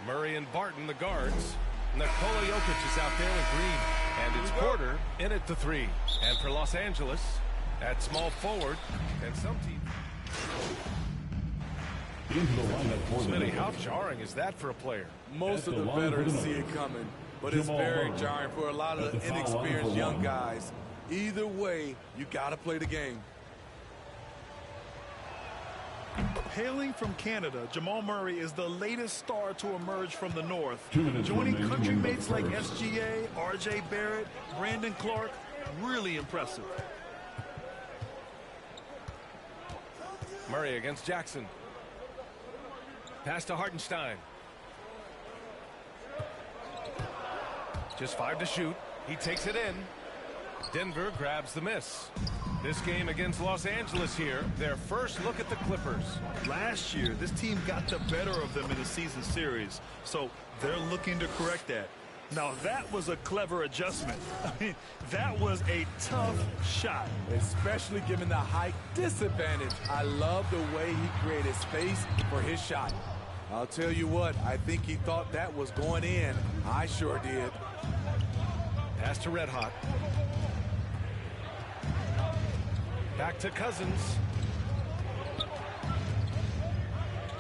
Murray and Barton, the guards. Nikola Jokic is out there with Green. And it's Porter in at the 3. And for Los Angeles, at small forward, and some team... Smitty, how jarring is that for a player? Most of the veterans see it coming, but it's very jarring for a lot of the inexperienced young guys. Either way, you got to play the game. Hailing from Canada, Jamal Murray is the latest star to emerge from the North. Joining countrymates like SGA, RJ Barrett, Brandon Clark, really impressive. Murray against Jackson. Pass to Hartenstein. Just 5 to shoot. He takes it in. Denver grabs the miss. This game against Los Angeles here, their first look at the Clippers. Last year, this team got the better of them in the season series, so they're looking to correct that. Now, that was a clever adjustment. I mean, that was a tough shot. Especially given the height disadvantage. I love the way he created space for his shot. I'll tell you what, I think he thought that was going in. I sure did. Pass to Red Hot. Back to Cousins.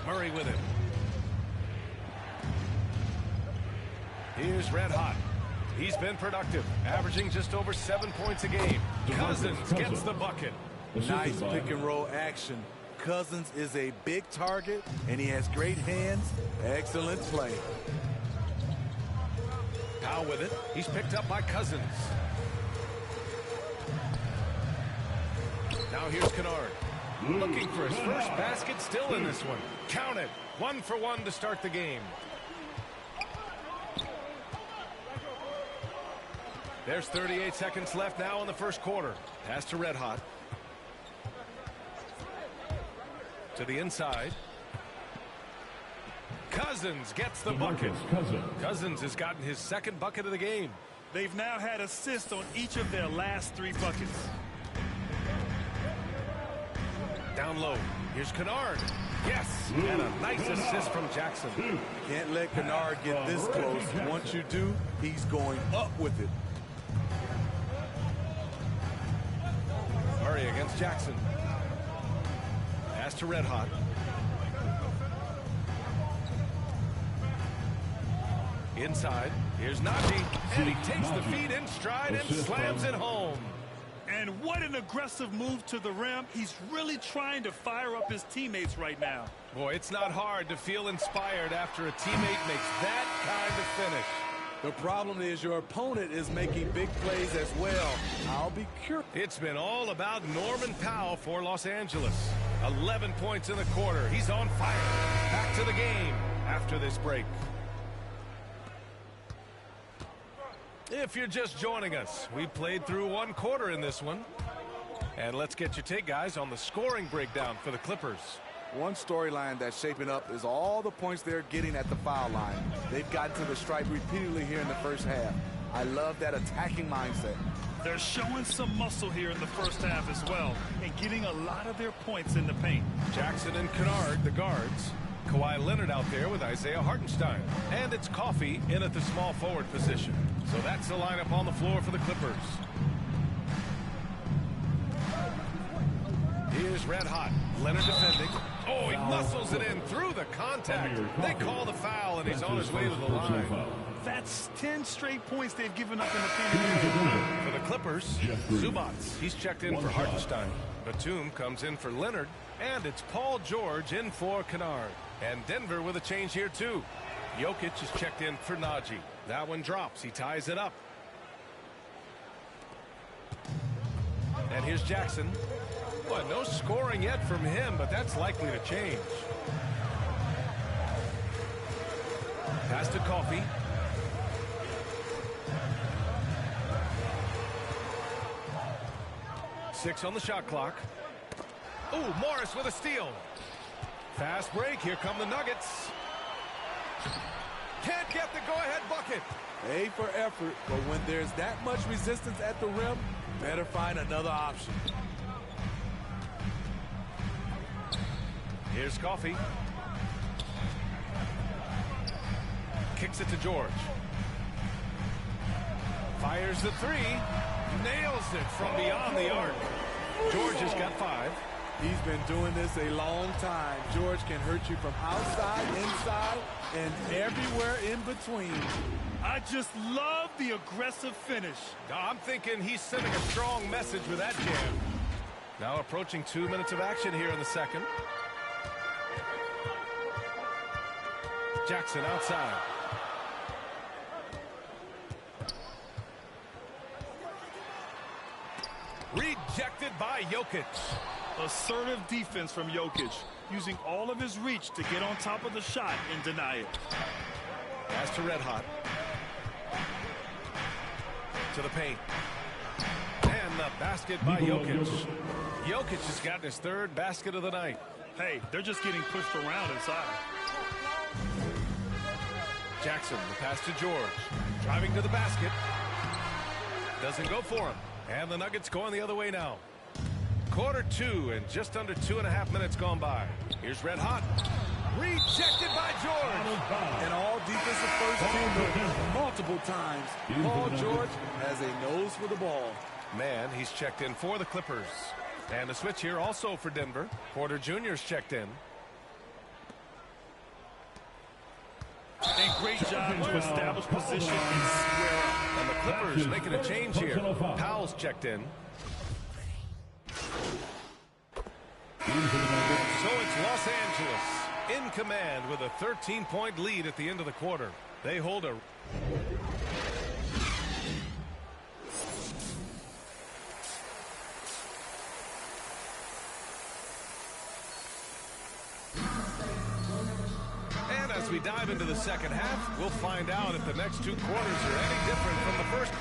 Murray with it. Here's Red Hot. He's been productive, averaging just over 7 points a game. Cousins gets the bucket. Nice pick and roll action. Cousins is a big target, and he has great hands. Excellent play. Powell with it. He's picked up by Cousins. Now here's Kennard. Looking for his first basket, still in this one. Count it. 1 for 1 to start the game. There's 38 seconds left now in the first quarter. Pass to Red Hot. To the inside. Cousins gets the bucket. Cousins has gotten his second bucket of the game. They've now had assists on each of their last 3 buckets. Down low. Here's Kennard. Yes, and a nice assist from Jackson. Can't let Kennard get this close. Once you do, he's going up with it. Murray against Jackson. Pass to Red Hot. Inside. Here's Najee. And he takes the feed in stride and slams it home. And what an aggressive move to the rim. He's really trying to fire up his teammates right now. Boy, it's not hard to feel inspired after a teammate makes that kind of finish. The problem is your opponent is making big plays as well. I'll be curious. It's been all about Norman Powell for Los Angeles. 11 points in the quarter. He's on fire. Back to the game after this break. If you're just joining us, we played through 1 quarter in this one. And let's get your take, guys, on the scoring breakdown for the Clippers. One storyline that's shaping up is all the points they're getting at the foul line. They've gotten to the stripe repeatedly here in the first half. I love that attacking mindset. They're showing some muscle here in the first half as well, and getting a lot of their points in the paint. Jackson and Kennard, the guards. Kawhi Leonard out there with Isaiah Hartenstein. And it's Coffey in at the small forward position. So that's the lineup on the floor for the Clippers. Here's Red Hot. Leonard defending. Oh, he muscles it in through the contact. They call the foul, and he's on his way to the line. That's 10 straight points they've given up in the paint. For the Clippers, Zubats. He's checked in for Hartenstein. Batum comes in for Leonard. And it's Paul George in for Kennard. And Denver with a change here, too. Jokic is checked in for Najee. That one drops. He ties it up. And here's Jackson. Well, no scoring yet from him, but that's likely to change. Pass to Coffee. Six on the shot clock. Ooh, Morris with a steal. Fast break. Here come the Nuggets. Can't get the go-ahead bucket. A for effort, but when there's that much resistance at the rim, better find another option. Here's Coffee. Kicks it to George. Fires the three. Nails it from beyond the arc. George has got 5. He's been doing this a long time. George can hurt you from outside, inside, and everywhere in between. I just love the aggressive finish. I'm thinking he's sending a strong message with that jam. Now approaching 2 minutes of action here in the second. Jackson outside. Rejected by Jokic. Assertive defense from Jokic, using all of his reach to get on top of the shot and deny it. Pass to Red Hot. To the paint. And the basket by Jokic. Jokic has gotten his 3rd basket of the night. Hey, they're just getting pushed around inside. Jackson, the pass to George. Driving to the basket. Doesn't go for him. And the Nuggets going the other way now. Quarter 2 and just under 2.5 minutes gone by. Here's Red Hot. Rejected by George. And all defensive first team multiple times. Paul George has a nose for the ball. Man, he's checked in for the Clippers. And the switch here also for Denver. Porter Jr.'s checked in. A great job to establish position and square up. And the Clippers making a change here. Powell's checked in. So it's Los Angeles in command with a 13-point lead at the end of the quarter. They hold a... And as we dive into the second half, we'll find out if the next 2 quarters are any different from the first.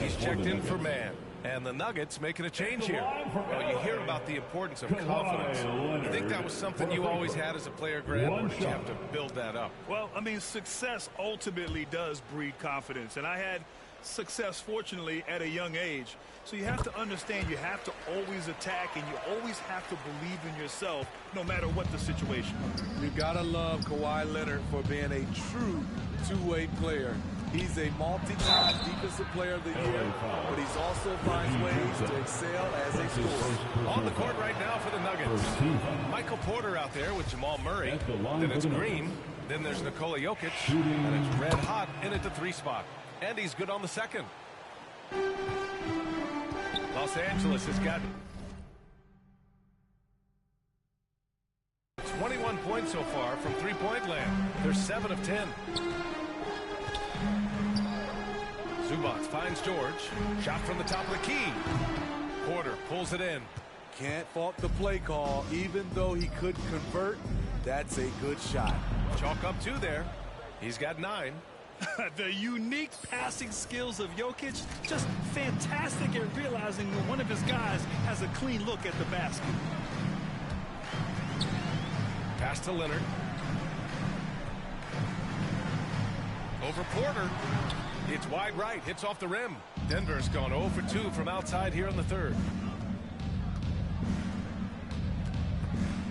He's checked in for man. And the Nuggets making a change here. Well, you hear about the importance of confidence. You think that was something you always had as a player, Grant, or did you have to build that up? Well, I mean, success ultimately does breed confidence. And I had success, fortunately, at a young age. So you have to understand you have to always attack, and you always have to believe in yourself, no matter what the situation. You gotta love Kawhi Leonard for being a true two-way player. He's a multi-time defensive player of the year, but he's also finds ways to excel as a scorer. On the court right now for the Nuggets. Michael Porter out there with Jamal Murray. Then it's Green. Then there's Nikola Jokic. And it's Red Hot in at the 3 spot. And he's good on the second. Los Angeles has got 21 points so far from 3-point land. They're 7 of 10. Zubac finds George. Shot from the top of the key. Porter pulls it in. Can't fault the play call. Even though he could convert, that's a good shot. Chalk up 2 there. He's got 9. The unique passing skills of Jokic, just fantastic at realizing when one of his guys has a clean look at the basket. Pass to Leonard. Over Porter. It's wide right. Hits off the rim. Denver's gone 0 for 2 from outside here in the third.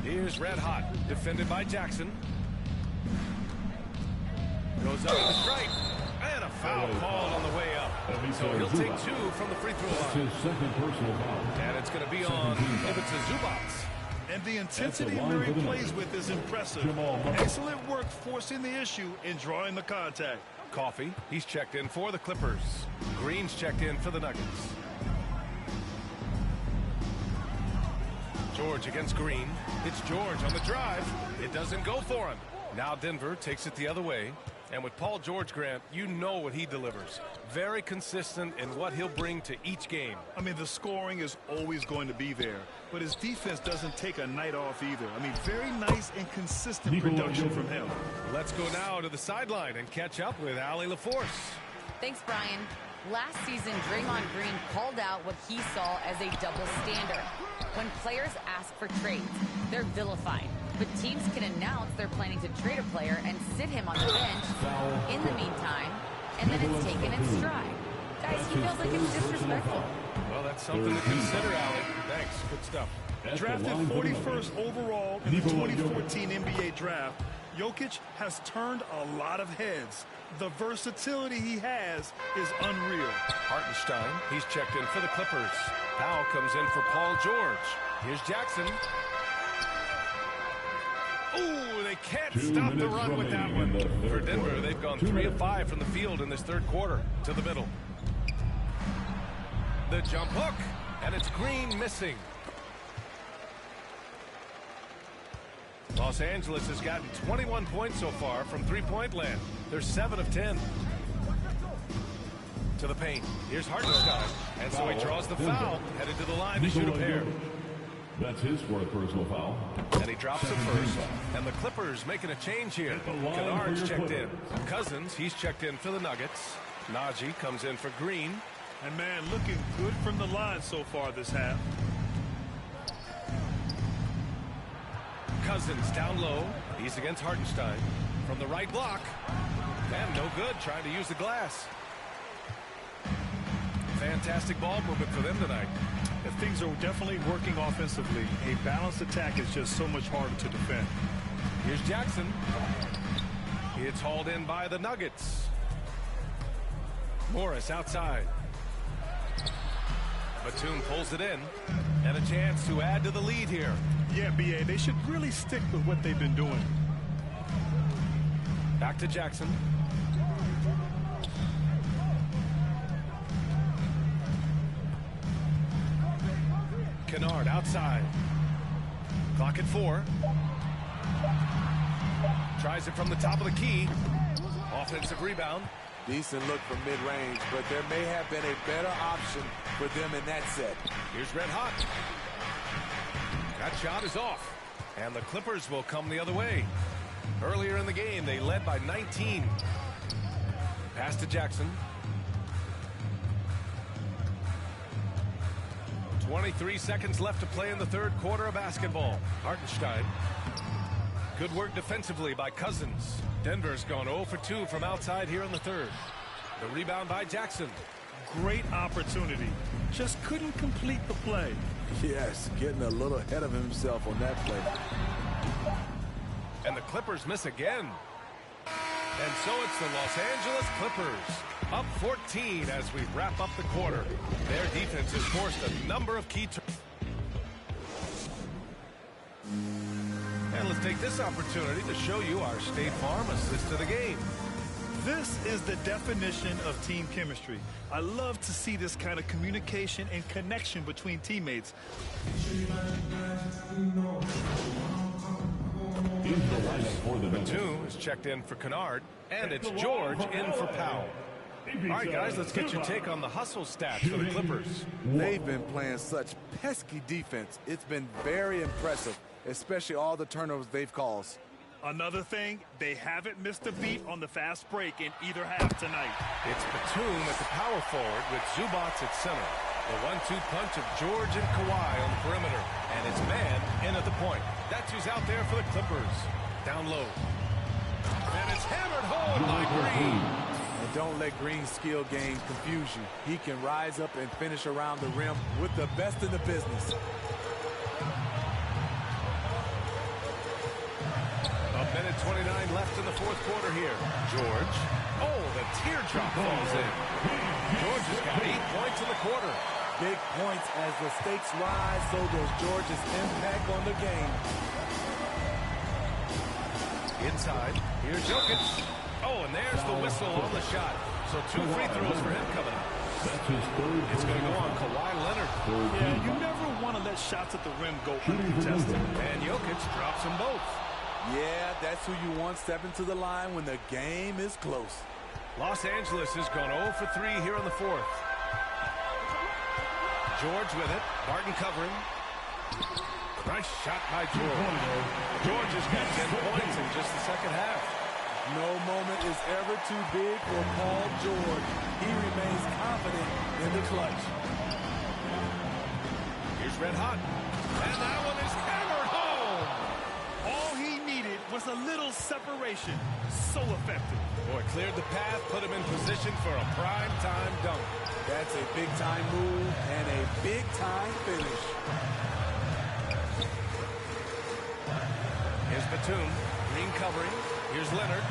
Here's Red Hot. Defended by Jackson. Goes up to the strike. And a foul called on the way up. So he'll take 2 from the free throw line. His second personal foul. And it's going to be on Zubac. And the intensity Murray plays with is impressive. Excellent work forcing the issue and drawing the contact. Coffee, he's checked in for the Clippers. Green's checked in for the Nuggets. George against Green. It's George on the drive. It doesn't go for him. Now Denver takes it the other way. And with Paul George, Grant, you know what he delivers. Very consistent in what he'll bring to each game. I mean, the scoring is always going to be there, but his defense doesn't take a night off either. I mean, very nice and consistent production from him. Let's go now to the sideline and catch up with Allie LaForce. Thanks, Brian. Last season, Draymond Green called out what he saw as a double standard. When players ask for trades, they're vilified. But teams can announce they're planning to trade a player and sit him on the bench in the meantime, and then it's taken in stride. Guys, he feels like it's disrespectful. Well, that's something to consider, Allie. Thanks. Good stuff. Drafted 41st overall in the 2014 NBA draft, Jokic has turned a lot of heads. The versatility he has is unreal. Hartenstein, he's checked in for the Clippers. Powell comes in for Paul George. Here's Jackson. Ooh, they can't stop the run with that one. For Denver, they've gone 3 of 5 from the field in this third quarter. To the middle. The jump hook, and it's Green missing. Los Angeles has gotten 21 points so far from three-point land. They're 7 of 10. To the paint. Here's Hartenstein. And so he draws the foul. Headed to the line to shoot a pair. That's his fourth personal foul. And he drops it first. And the Clippers making a change here. Kennard's checked in. Cousins, he's checked in for the Nuggets. Najee comes in for Green. And, man, looking good from the line so far this half. Cousins down low. He's against Hartenstein. From the right block. And no good, trying to use the glass. Fantastic ball movement for them tonight. And things are definitely working offensively. A balanced attack is just so much harder to defend. Here's Jackson. It's hauled in by the Nuggets. Morris outside. Batum pulls it in. And a chance to add to the lead here. Yeah, B.A., they should really stick with what they've been doing. Back to Jackson. Kennard outside. Clock at 4. Tries it from the top of the key. Offensive rebound. Decent look from mid-range, but there may have been a better option for them in that set. Here's Red Hot. That shot is off. And the Clippers will come the other way. Earlier in the game, they led by 19. Pass to Jackson. 23 seconds left to play in the third quarter of basketball. Hartenstein. Good work defensively by Cousins. Denver's gone 0 for 2 from outside here in the third. The rebound by Jackson. Great opportunity. Just couldn't complete the play. Yes, getting a little ahead of himself on that play. And the Clippers miss again. And so it's the Los Angeles Clippers. Up 14 as we wrap up the quarter. Their defense has forced a number of key turns. And let's take this opportunity to show you our State Farm assist to the game. This is the definition of team chemistry. I love to see this kind of communication and connection between teammates. Batum is checked in for Kennard, and it's George in for Powell. All right, guys, let's get your take on the hustle stats for the Clippers. They've been playing such pesky defense. It's been very impressive, especially all the turnovers they've caused. Another thing, they haven't missed a beat on the fast break in either half tonight. It's Batum at the power forward with Zubats at center. The 1-2 punch of George and Kawhi on the perimeter. And it's man in at the point. That's who's out there for the Clippers. Down low. And it's hammered home by Green. And don't let Green's skill game confuse you. He can rise up and finish around the rim with the best in the business. A minute 29 left in the fourth quarter here. George. Oh, the teardrop falls in. George has got 8 points in the quarter. Big points as the stakes rise, so does George's impact on the game. Inside. Here's Jokic. Oh, and there's the whistle on the shot. So 2 free throws for him coming up. It's going to go on Kawhi Leonard. Yeah, you never want to let shots at the rim go uncontested. And Jokic drops them both. Yeah, that's who you want stepping to the line when the game is close. Los Angeles has gone 0 for 3 here in the fourth. George with it. Barton covering. Nice shot by George. George has got 10 points in just the second half. No moment is ever too big for Paul George. He remains confident in the clutch. Here's Red Hot. And that one is hammered home. All he needed was a little separation. So effective. Boy, cleared the path, put him in position for a prime-time dunk. That's a big-time move and a big-time finish. Here's Batum. Green covering. Here's Leonard.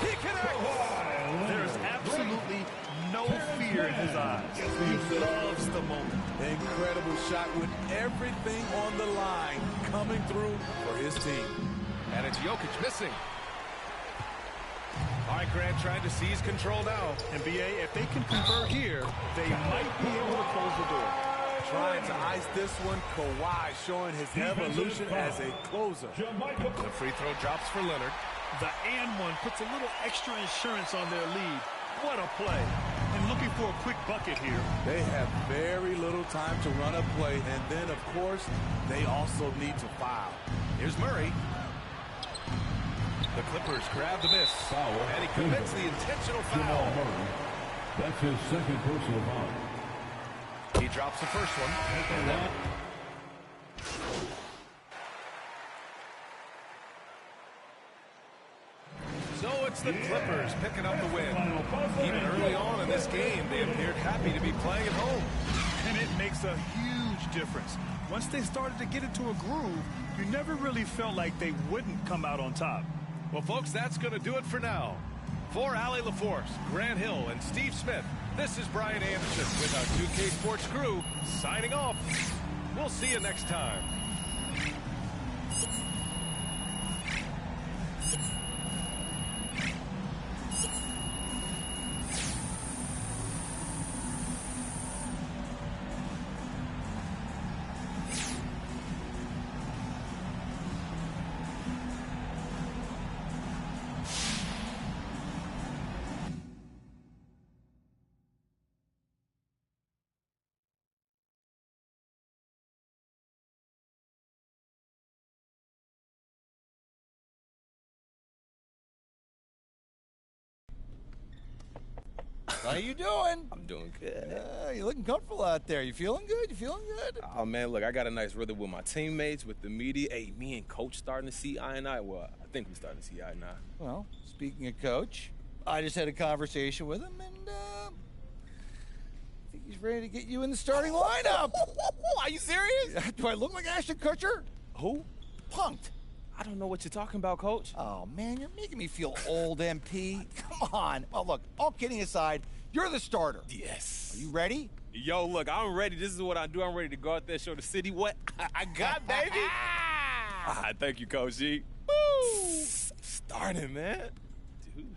He connects. There is absolutely no fear in his eyes. He loves the moment. Incredible shot with everything on the line coming through for his team. And it's Jokic missing. All right, Grant trying to seize control now. And B.A., if they can convert here, they might be able to close the door. Trying to ice this one, Kawhi showing his evolution as a closer. The free throw drops for Leonard. The and one puts a little extra insurance on their lead. What a play. And looking for a quick bucket here. They have very little time to run a play, and then, of course, they also need to foul. Here's Murray. The Clippers grab the miss. Foul. And he commits the intentional foul. That's his second personal foul. He drops the first one. So it's the Clippers picking up the win. Even early on in this game, they appeared happy to be playing at home. And it makes a huge difference. Once they started to get into a groove, you never really felt like they wouldn't come out on top. Well, folks, that's going to do it for now. For Allie LaForce, Grant Hill, and Steve Smith, this is Brian Anderson with our 2K Sports crew signing off. We'll see you next time. How you doing? I'm doing good. You're looking comfortable out there. You feeling good? You feeling good? Oh, man, look, I got a nice rhythm with my teammates, with the media. Hey, me and Coach starting to see eye and eye. Well, I think we're starting to see eye and eye. Well, speaking of Coach, I just had a conversation with him, and I think he's ready to get you in the starting lineup. Are you serious? Do I look like Ashton Kutcher? Who? Punked. I don't know what you're talking about, Coach. Oh, man, you're making me feel old, MP. Come on. Well, look, all kidding aside, you're the starter. Yes. Are you ready? Yo, look, I'm ready. This is what I do. I'm ready to go out there, show the city what I got, baby. Thank you, Coach G. Woo! Starting, man. Dude.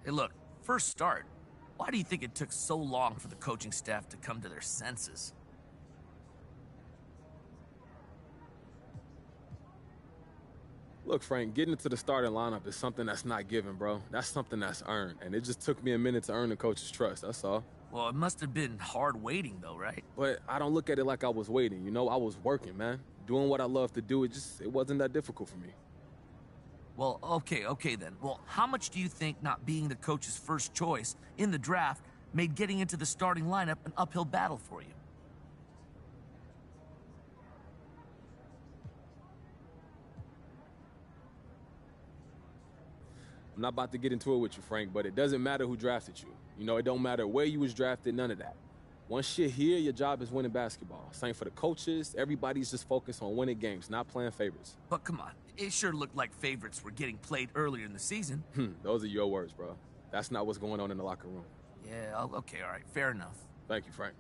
Hey, look, first start. Why do you think it took so long for the coaching staff to come to their senses? Look, Frank, getting into the starting lineup is something that's not given, bro. That's something that's earned, and it just took me a minute to earn the coach's trust, that's all. Well, it must have been hard waiting, though, right? But I don't look at it like I was waiting, you know? I was working, man. Doing what I love to do, it wasn't that difficult for me. Well, okay then. Well, how much do you think not being the coach's first choice in the draft made getting into the starting lineup an uphill battle for you? I'm not about to get into it with you, Frank, but it doesn't matter who drafted you. You know, it don't matter where you was drafted, none of that. Once you're here, your job is winning basketball. Same for the coaches. Everybody's just focused on winning games, not playing favorites. But come on, it sure looked like favorites were getting played earlier in the season. Those are your words, bro. That's not what's going on in the locker room. Yeah, okay, all right, fair enough. Thank you, Frank.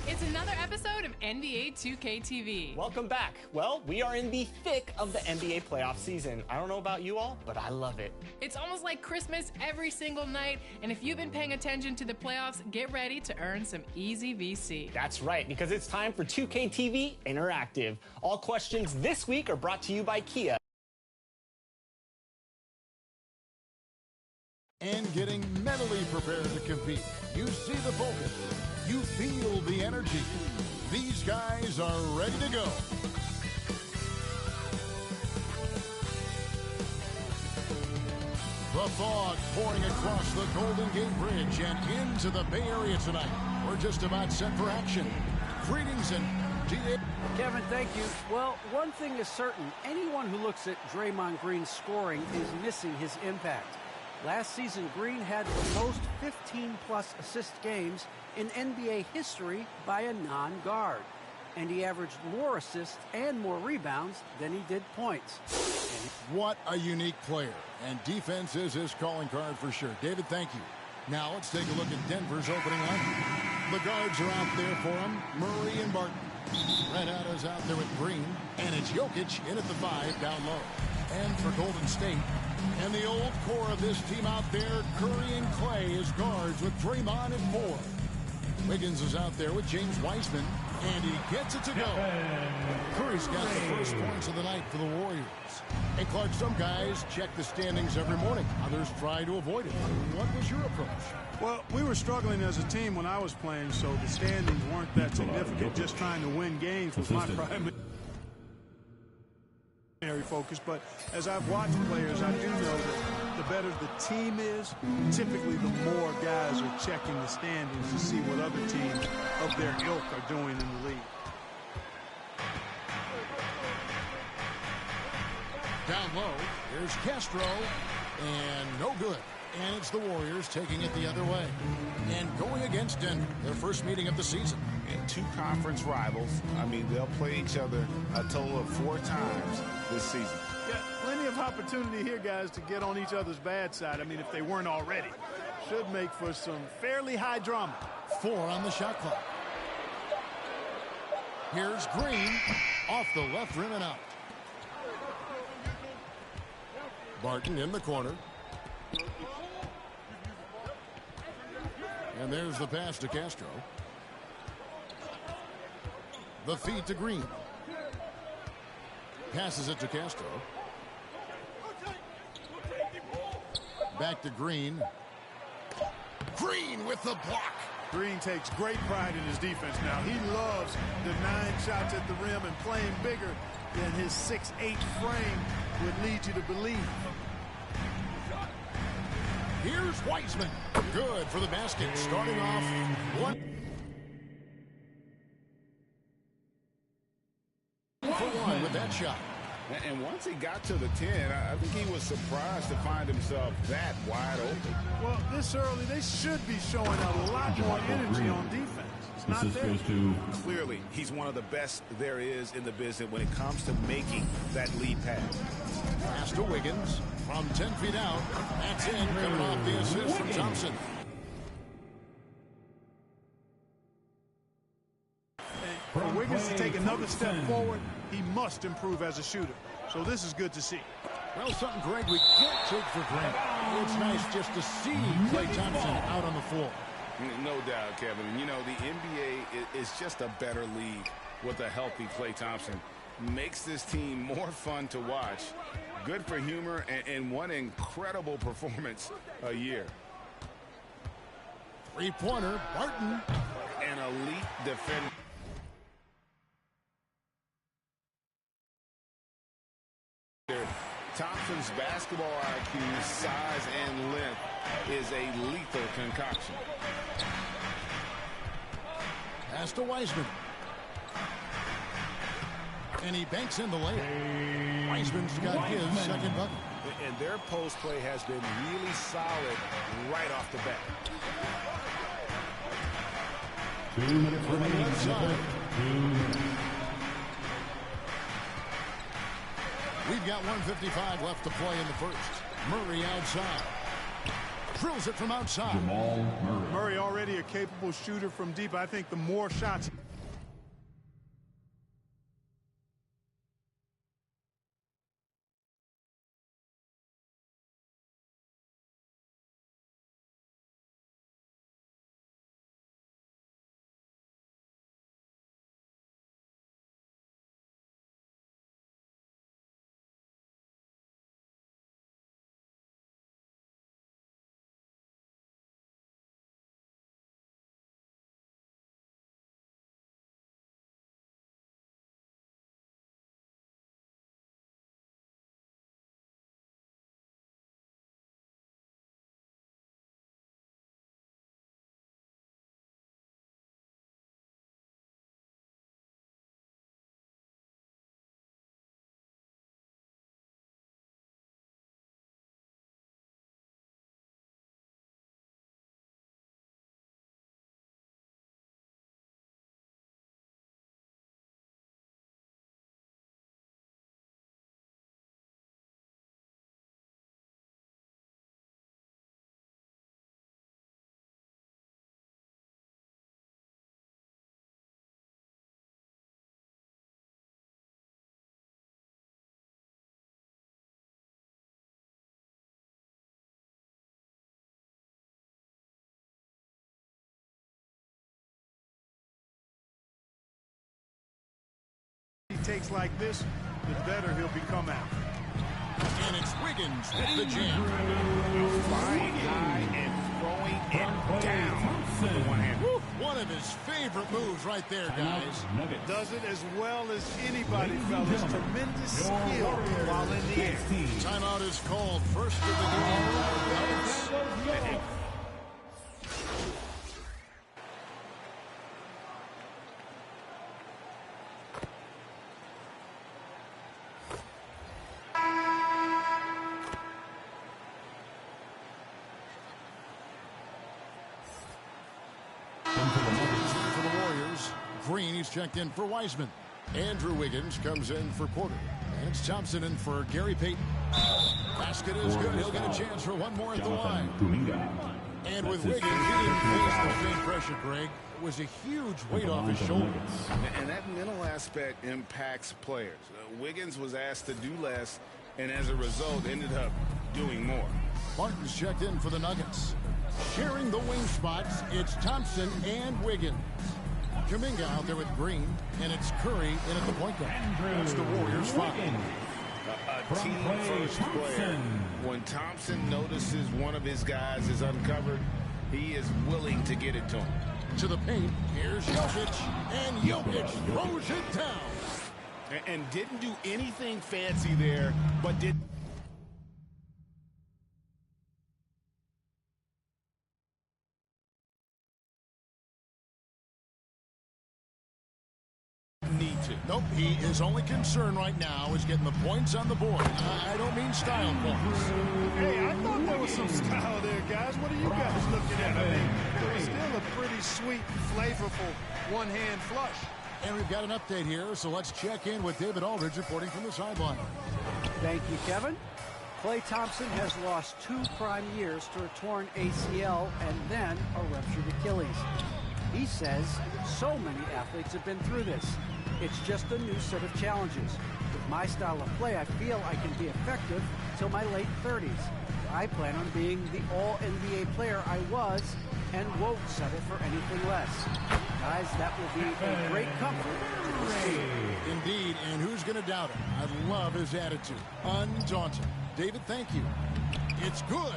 It's another episode of NBA 2K TV. Welcome back. Well, we are in the thick of the NBA playoff season. I don't know about you all, but I love it. It's almost like Christmas every single night, and if you've been paying attention to the playoffs, get ready to earn some easy VC. That's right, because it's time for 2K TV Interactive. All questions this week are brought to you by Kia. And getting mentally prepared to compete. You see the focus. You feel the energy. These guys are ready to go. The fog pouring across the Golden Gate Bridge and into the Bay Area tonight. We're just about set for action. Greetings and Kevin, thank you. Well, one thing is certain. Anyone who looks at Draymond Green's scoring is missing his impact. Last season, Green had the most 15-plus assist games in NBA history by a non-guard. And he averaged more assists and more rebounds than he did points. What a unique player. And defense is his calling card for sure. David, thank you. Now let's take a look at Denver's opening lineup. The guards are out there for him, Murray and Barton. Red Auto's out there with Green. And it's Jokic in at the 5 down low. And for Golden State, and the old core of this team out there, Curry and Clay as guards with Draymond at 4. Wiggins is out there with James Wiseman, and he gets it to go. Curry's got the first points of the night for the Warriors. Hey, Clark, some guys check the standings every morning. Others try to avoid it. What was your approach? Well, we were struggling as a team when I was playing, so the standings weren't that significant. Just trying to win games was my primary focus. But as I've watched players, I do know that the better the team is, typically the more guys are checking the standings to see what other teams of their ilk are doing in the league. Down low, here's Castro, and no good. And it's the Warriors taking it the other way. And going against Denver, their first meeting of the season. And two conference rivals. I mean, they'll play each other a total of 4 times this season. Yeah, plenty of opportunity here, guys, to get on each other's bad side. I mean, if they weren't already. Should make for some fairly high drama. 4 on the shot clock. Here's Green off the left rim and out. Barton in the corner. And there's the pass to Castro. The feed to Green. Passes it to Castro. Back to Green. Green with the block. Green takes great pride in his defense now. He loves denying shots at the rim and playing bigger than his 6'8" frame would lead you to believe. Here's Wiseman. Good for the basket. Starting off 1 for 1 with that shot. And once he got to the 10, I think he was surprised to find himself that wide open. Well, this early, they should be showing a lot more energy on defense. It's not there. Clearly, he's one of the best there is in the business when it comes to making that lead pass. Pass to Wiggins from 10 feet out. That's in, coming off the assist from Thompson. For Wiggins to take another step forward, he must improve as a shooter. So this is good to see. Well, something, Greg, we can't take for granted. It's nice just to see Klay Thompson out on the floor. No doubt, Kevin. And, you know, the NBA is just a better league with a healthy Klay Thompson. Makes this team more fun to watch. Good for humor and one incredible performance a year. Three-pointer, Barton. An elite defender. Thompson's basketball IQ, size, and length is a lethal concoction. Pass to Wiseman. And he banks in the layup. Wiseman's got his second bucket. And their post play has been really solid right off the bat. 2 minutes remaining. We've got 1:55 left to play in the first. Murray outside. Drills it from outside. Jamal Murray. Murray already a capable shooter from deep. I think the more shots he takes like this, the better he'll become out. And it's Wiggins with the jam. Flying high and throwing it down with the one hand. One of his favorite moves right there, guys. Does it as well as anybody, fellas. Tremendous skill while in the air. Timeout is called. First of the game. For the Warriors, Green, he's checked in for Wiseman. Andrew Wiggins comes in for Porter. And it's Thompson in for Gary Payton. Basket is good. He'll get a chance for one more at the line. And with Wiggins, he didn't face the same pressure, Greg. It was a huge weight off his shoulders. And that mental aspect impacts players. Wiggins was asked to do less, and as a result, ended up doing more. Martin's checked in for the Nuggets. Sharing the wing spots, it's Thompson and Wiggins. Kuminga out there with Green, and it's Curry in at the point guard. That's the Warriors' five. A team-first player. When Thompson notices one of his guys is uncovered, he is willing to get it to him. To the paint, here's Jokic, and Jokic throws it down. And didn't do anything fancy there, but did need to. Nope, his only concern right now is getting the points on the board. I don't mean style points. Hey, I thought there was some style there, guys. What are you guys looking at? I mean, it was still a pretty sweet, flavorful one-hand flush. And we've got an update here, so let's check in with David Aldridge reporting from the sideline. Thank you, Kevin. Klay Thompson has lost 2 prime years to a torn ACL and then a ruptured Achilles. He says so many athletes have been through this. It's just a new set of challenges. With my style of play, I feel I can be effective till my late 30s. I plan on being the all-NBA player I was and won't settle for anything less. Guys, that will be a great comfort to this team. Indeed, and who's going to doubt him? I love his attitude. Undaunted. David, thank you. It's good.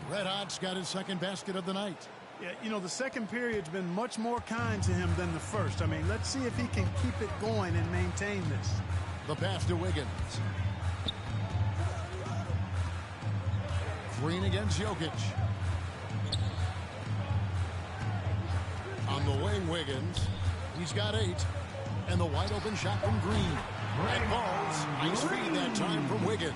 Red Hot's got his second basket of the night. Yeah, you know, the second period's been much more kind to him than the first. I mean, let's see if he can keep it going and maintain this. The pass to Wiggins. Green against Jokic. On the wing, Wiggins. He's got 8. And the wide open shot from Green. Red balls. Nice feed that time from Wiggins.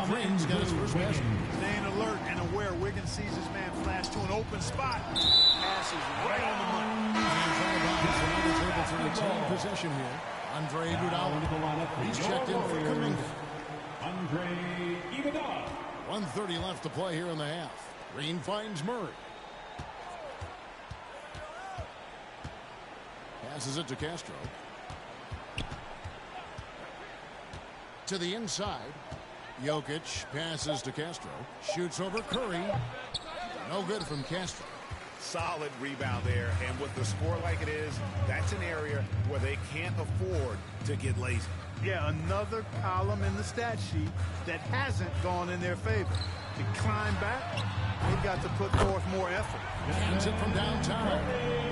Green's got his first basket. Staying alert and aware. Wiggins sees his man flash to an open spot. Pass is right on the money. And is able to retain possession here. Andre Iguodala. He's checked in for Kuminga. Andre Iguodala. 1:30 left to play here in the half. Green finds Murray. Passes it to Castro. To the inside. Jokic passes to Castro. Shoots over Curry. No good from Castro. Solid rebound there. And with the score like it is, that's an area where they can't afford to get lazy. Yeah, another column in the stat sheet that hasn't gone in their favor. To climb back, they've got to put forth more effort. Hands it from downtown.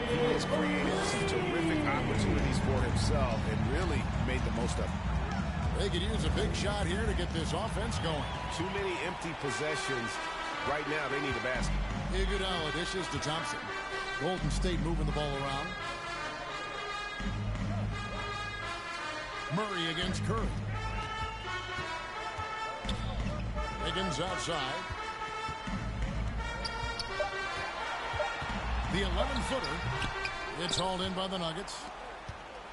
He has created some terrific opportunities for himself and really made the most of it. They could use a big shot here to get this offense going. Too many empty possessions. Right now, they need a basket. Iguodala dishes to Thompson. Golden State moving the ball around. Murray against Curry. Wiggins outside. The 11-footer. It's hauled in by the Nuggets.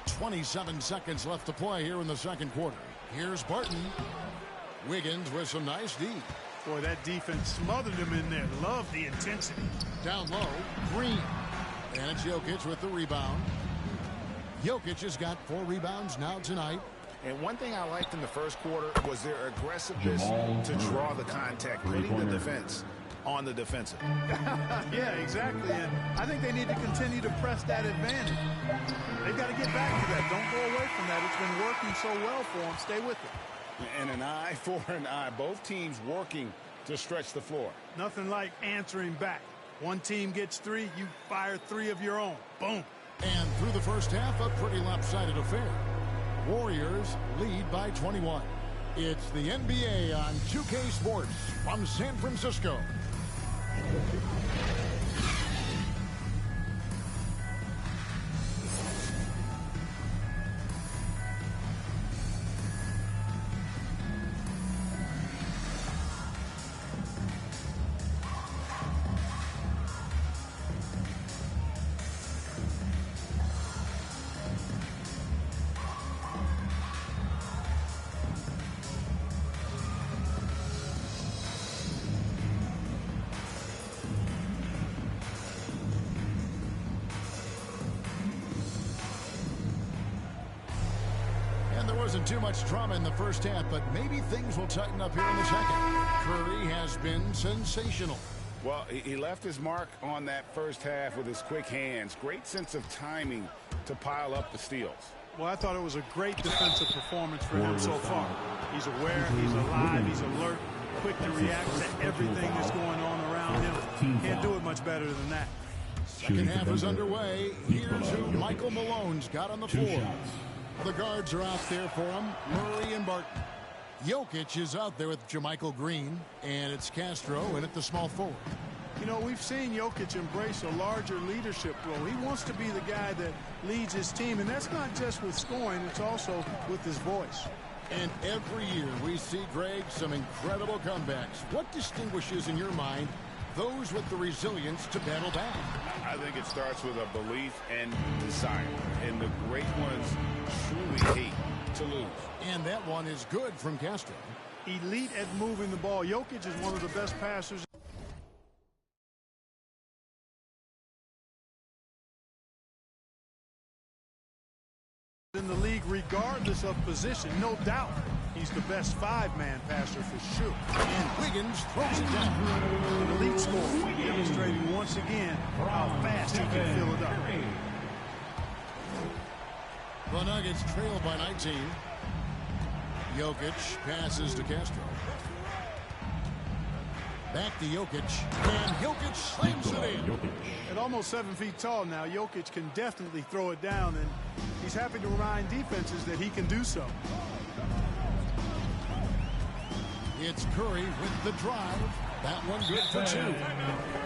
27 seconds left to play here in the second quarter. Here's Barton. Wiggins with some nice D. Boy, that defense smothered him in there. Love the intensity. Down low, Green. And it's Jokic with the rebound. Jokic has got 4 rebounds now tonight. And one thing I liked in the first quarter was their aggressiveness to draw the contact, putting the defense on the defensive. Yeah, exactly. And I think they need to continue to press that advantage. They've got to get back to that. Don't go away from that. It's been working so well for them. Stay with it. And an eye for an eye. Both teams working to stretch the floor. Nothing like answering back. One team gets 3, you fire 3 of your own. Boom. And through the first half, a pretty lopsided affair. Warriors lead by 21. It's the NBA on 2K Sports from San Francisco. Wasn't too much drama in the first half, but maybe things will tighten up here in the second. Curry has been sensational. Well, he left his mark on that first half with his quick hands. Great sense of timing to pile up the steals. Well, I thought it was a great defensive performance for him so far. He's aware, he's alive, he's alert, quick to react to everything that's going on around him. Can't do it much better than that. Second half is underway. Here's who Michael Malone's got on the floor. The guards are out there for him, Murray and Barton. Jokic is out there with JaMychal Green, and it's Castro in at the small forward. You know, we've seen Jokic embrace a larger leadership role. He wants to be the guy that leads his team, and that's not just with scoring, it's also with his voice. And every year we see, Greg, some incredible comebacks. What distinguishes, in your mind, those with the resilience to battle back? I think it starts with a belief and desire. And the great ones truly hate to lose. And that one is good from Castro. Elite at moving the ball. Jokic is one of the best passers. In the league, regardless of position, no doubt. He's the best five-man passer for sure. And Wiggins throws it down. An elite scorer, demonstrating once again how fast he can fill it up. The Nuggets trail by 19. Jokic passes to Castro. Back to Jokic. And Jokic slams it in. At almost 7 feet tall now, Jokic can definitely throw it down, and he's happy to remind defenses that he can do so. It's Curry with the drive. That one good for two.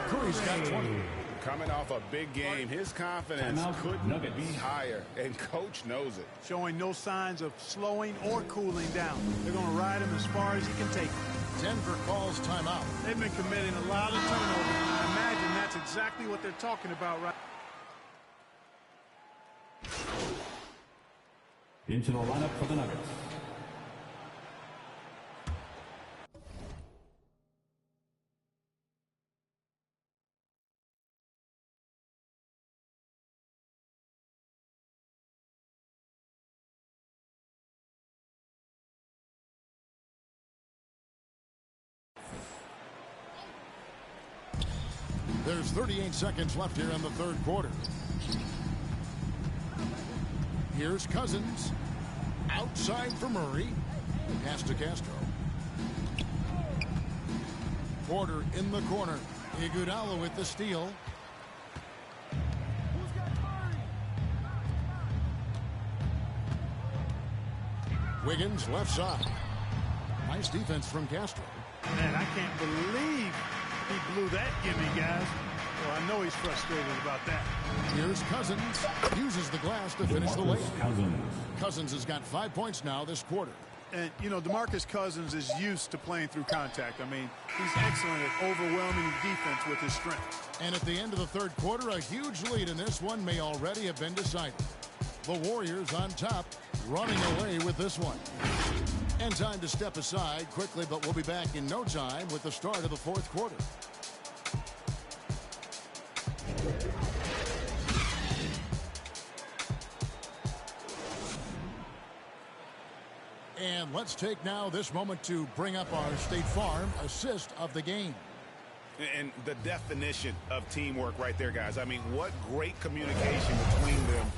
Curry's got 20. Coming off a big game, his confidence couldn't be higher, and Coach knows it. Showing no signs of slowing or cooling down. They're going to ride him as far as he can take him. Denver calls timeout. They've been committing a lot of turnovers. I imagine that's exactly what they're talking about right now. Into the lineup for the Nuggets. There's 38 seconds left here in the third quarter. Here's Cousins. Outside for Murray. Pass to Castro. Porter in the corner. Iguodala with the steal. Wiggins left side. Nice defense from Castro. Man, I can't believe he blew that gimme, guys. Well, I know he's frustrated about that. Here's Cousins. Uses the glass to finish the layup. Cousins has got 5 points now this quarter. And, you know, DeMarcus Cousins is used to playing through contact. I mean, he's excellent at overwhelming defense with his strength. And at the end of the third quarter, a huge lead in this one may already have been decided. The Warriors on top, running away with this one. And time to step aside quickly, but we'll be back in no time with the start of the fourth quarter. And let's take now this moment to bring up our State Farm assist of the game. And the definition of teamwork right there, guys. I mean, what great communication between them.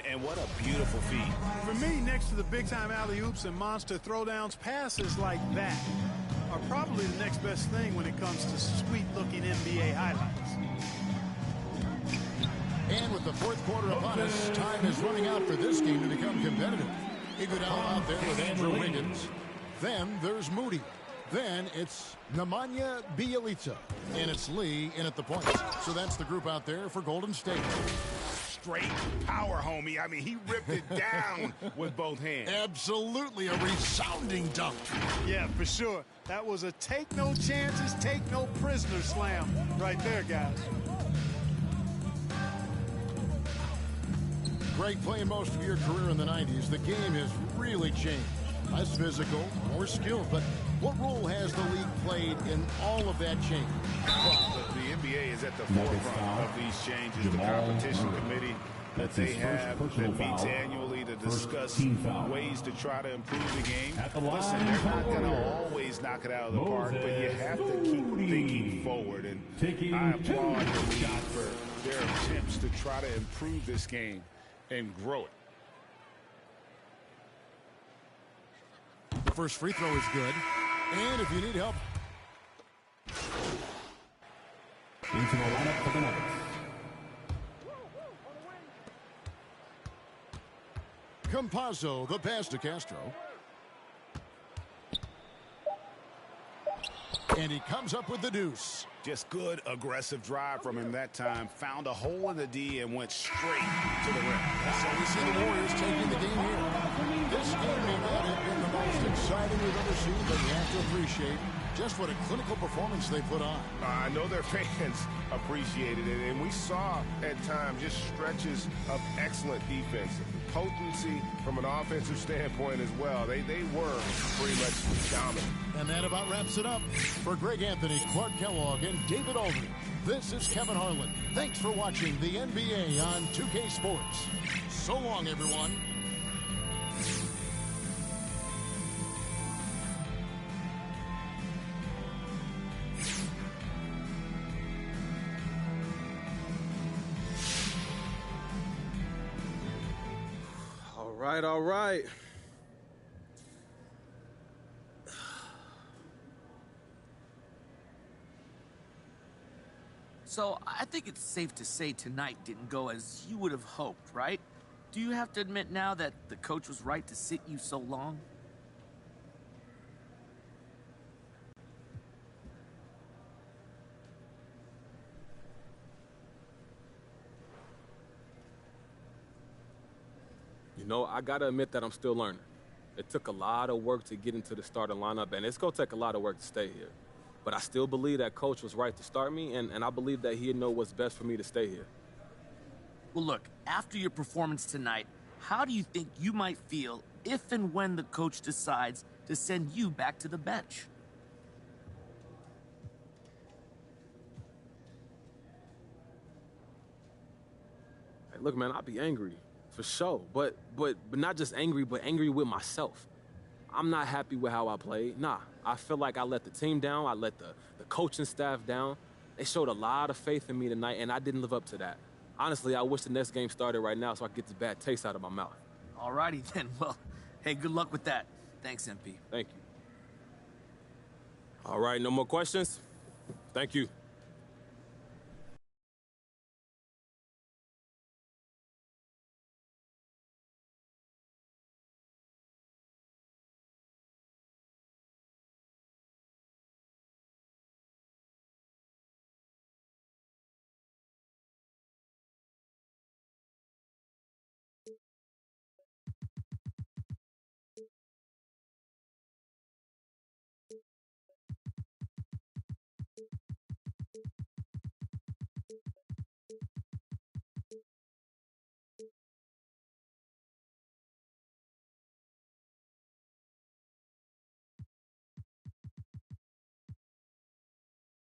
And what a beautiful feed. For me, next to the big-time alley-oops and monster throwdowns, passes like that are probably the next best thing when it comes to sweet-looking NBA highlights. And with the fourth quarter upon us, time is running out for this game to become competitive. Iguodala out there with Andrew Wiggins. Then there's Moody. Then it's Nemanja Bjelica. And it's Lee in at the points. So that's the group out there for Golden State. Straight power, homie. I mean, he ripped it down with both hands. Absolutely a resounding dunk. Yeah, for sure. That was a take no chances, take no prisoner slam right there, guys. Greg, playing most of your career in the 90s, the game has really changed. Less physical, more skilled, but what role has the league played in all of that change? Well, the NBA is at the forefront of these changes. The competition committee that they have that meets annually to discuss ways to try to improve the game. Listen, they're not going to always knock it out of the park, but you have to keep thinking forward. And I applaud the league for their attempts to try to improve this game and grow it. The first free throw is good. And if you need help. Into the lineup for the Nuggets. Campazzo, the pass to Castro. And he comes up with the deuce. Just good, aggressive drive from him that time. Found a hole in the D and went straight to the rim. So we see the Warriors taking the game here. This game may not have been the most exciting we've ever seen, but you have to appreciate just what a clinical performance they put on. I know their fans appreciated it, and we saw at times just stretches of excellent defense. Potency from an offensive standpoint as well. They were pretty much dominant. And that about wraps it up. For Greg Anthony, Clark Kellogg, and David Aldridge, this is Kevin Harlan. Thanks for watching the NBA on 2K Sports. So long, everyone. right, all right. So I think it's safe to say tonight didn't go as you would have hoped, right? Do you have to admit now that the coach was right to sit you so long? You know, I gotta admit that I'm still learning. It took a lot of work to get into the starting lineup, and it's gonna take a lot of work to stay here. But I still believe that coach was right to start me, and I believe that he'd know what's best for me to stay here. Well, look, after your performance tonight, how do you think you might feel if and when the coach decides to send you back to the bench? Hey, look, man, I'll be angry, for sure. But not just angry, but angry with myself. I'm not happy with how I played. Nah, I feel like I let the team down. I let the coaching staff down. They showed a lot of faith in me tonight, and I didn't live up to that. Honestly, I wish the next game started right now so I could get this bad taste out of my mouth. All righty then. Well, hey, good luck with that. Thanks, MP. Thank you. All right, no more questions? Thank you.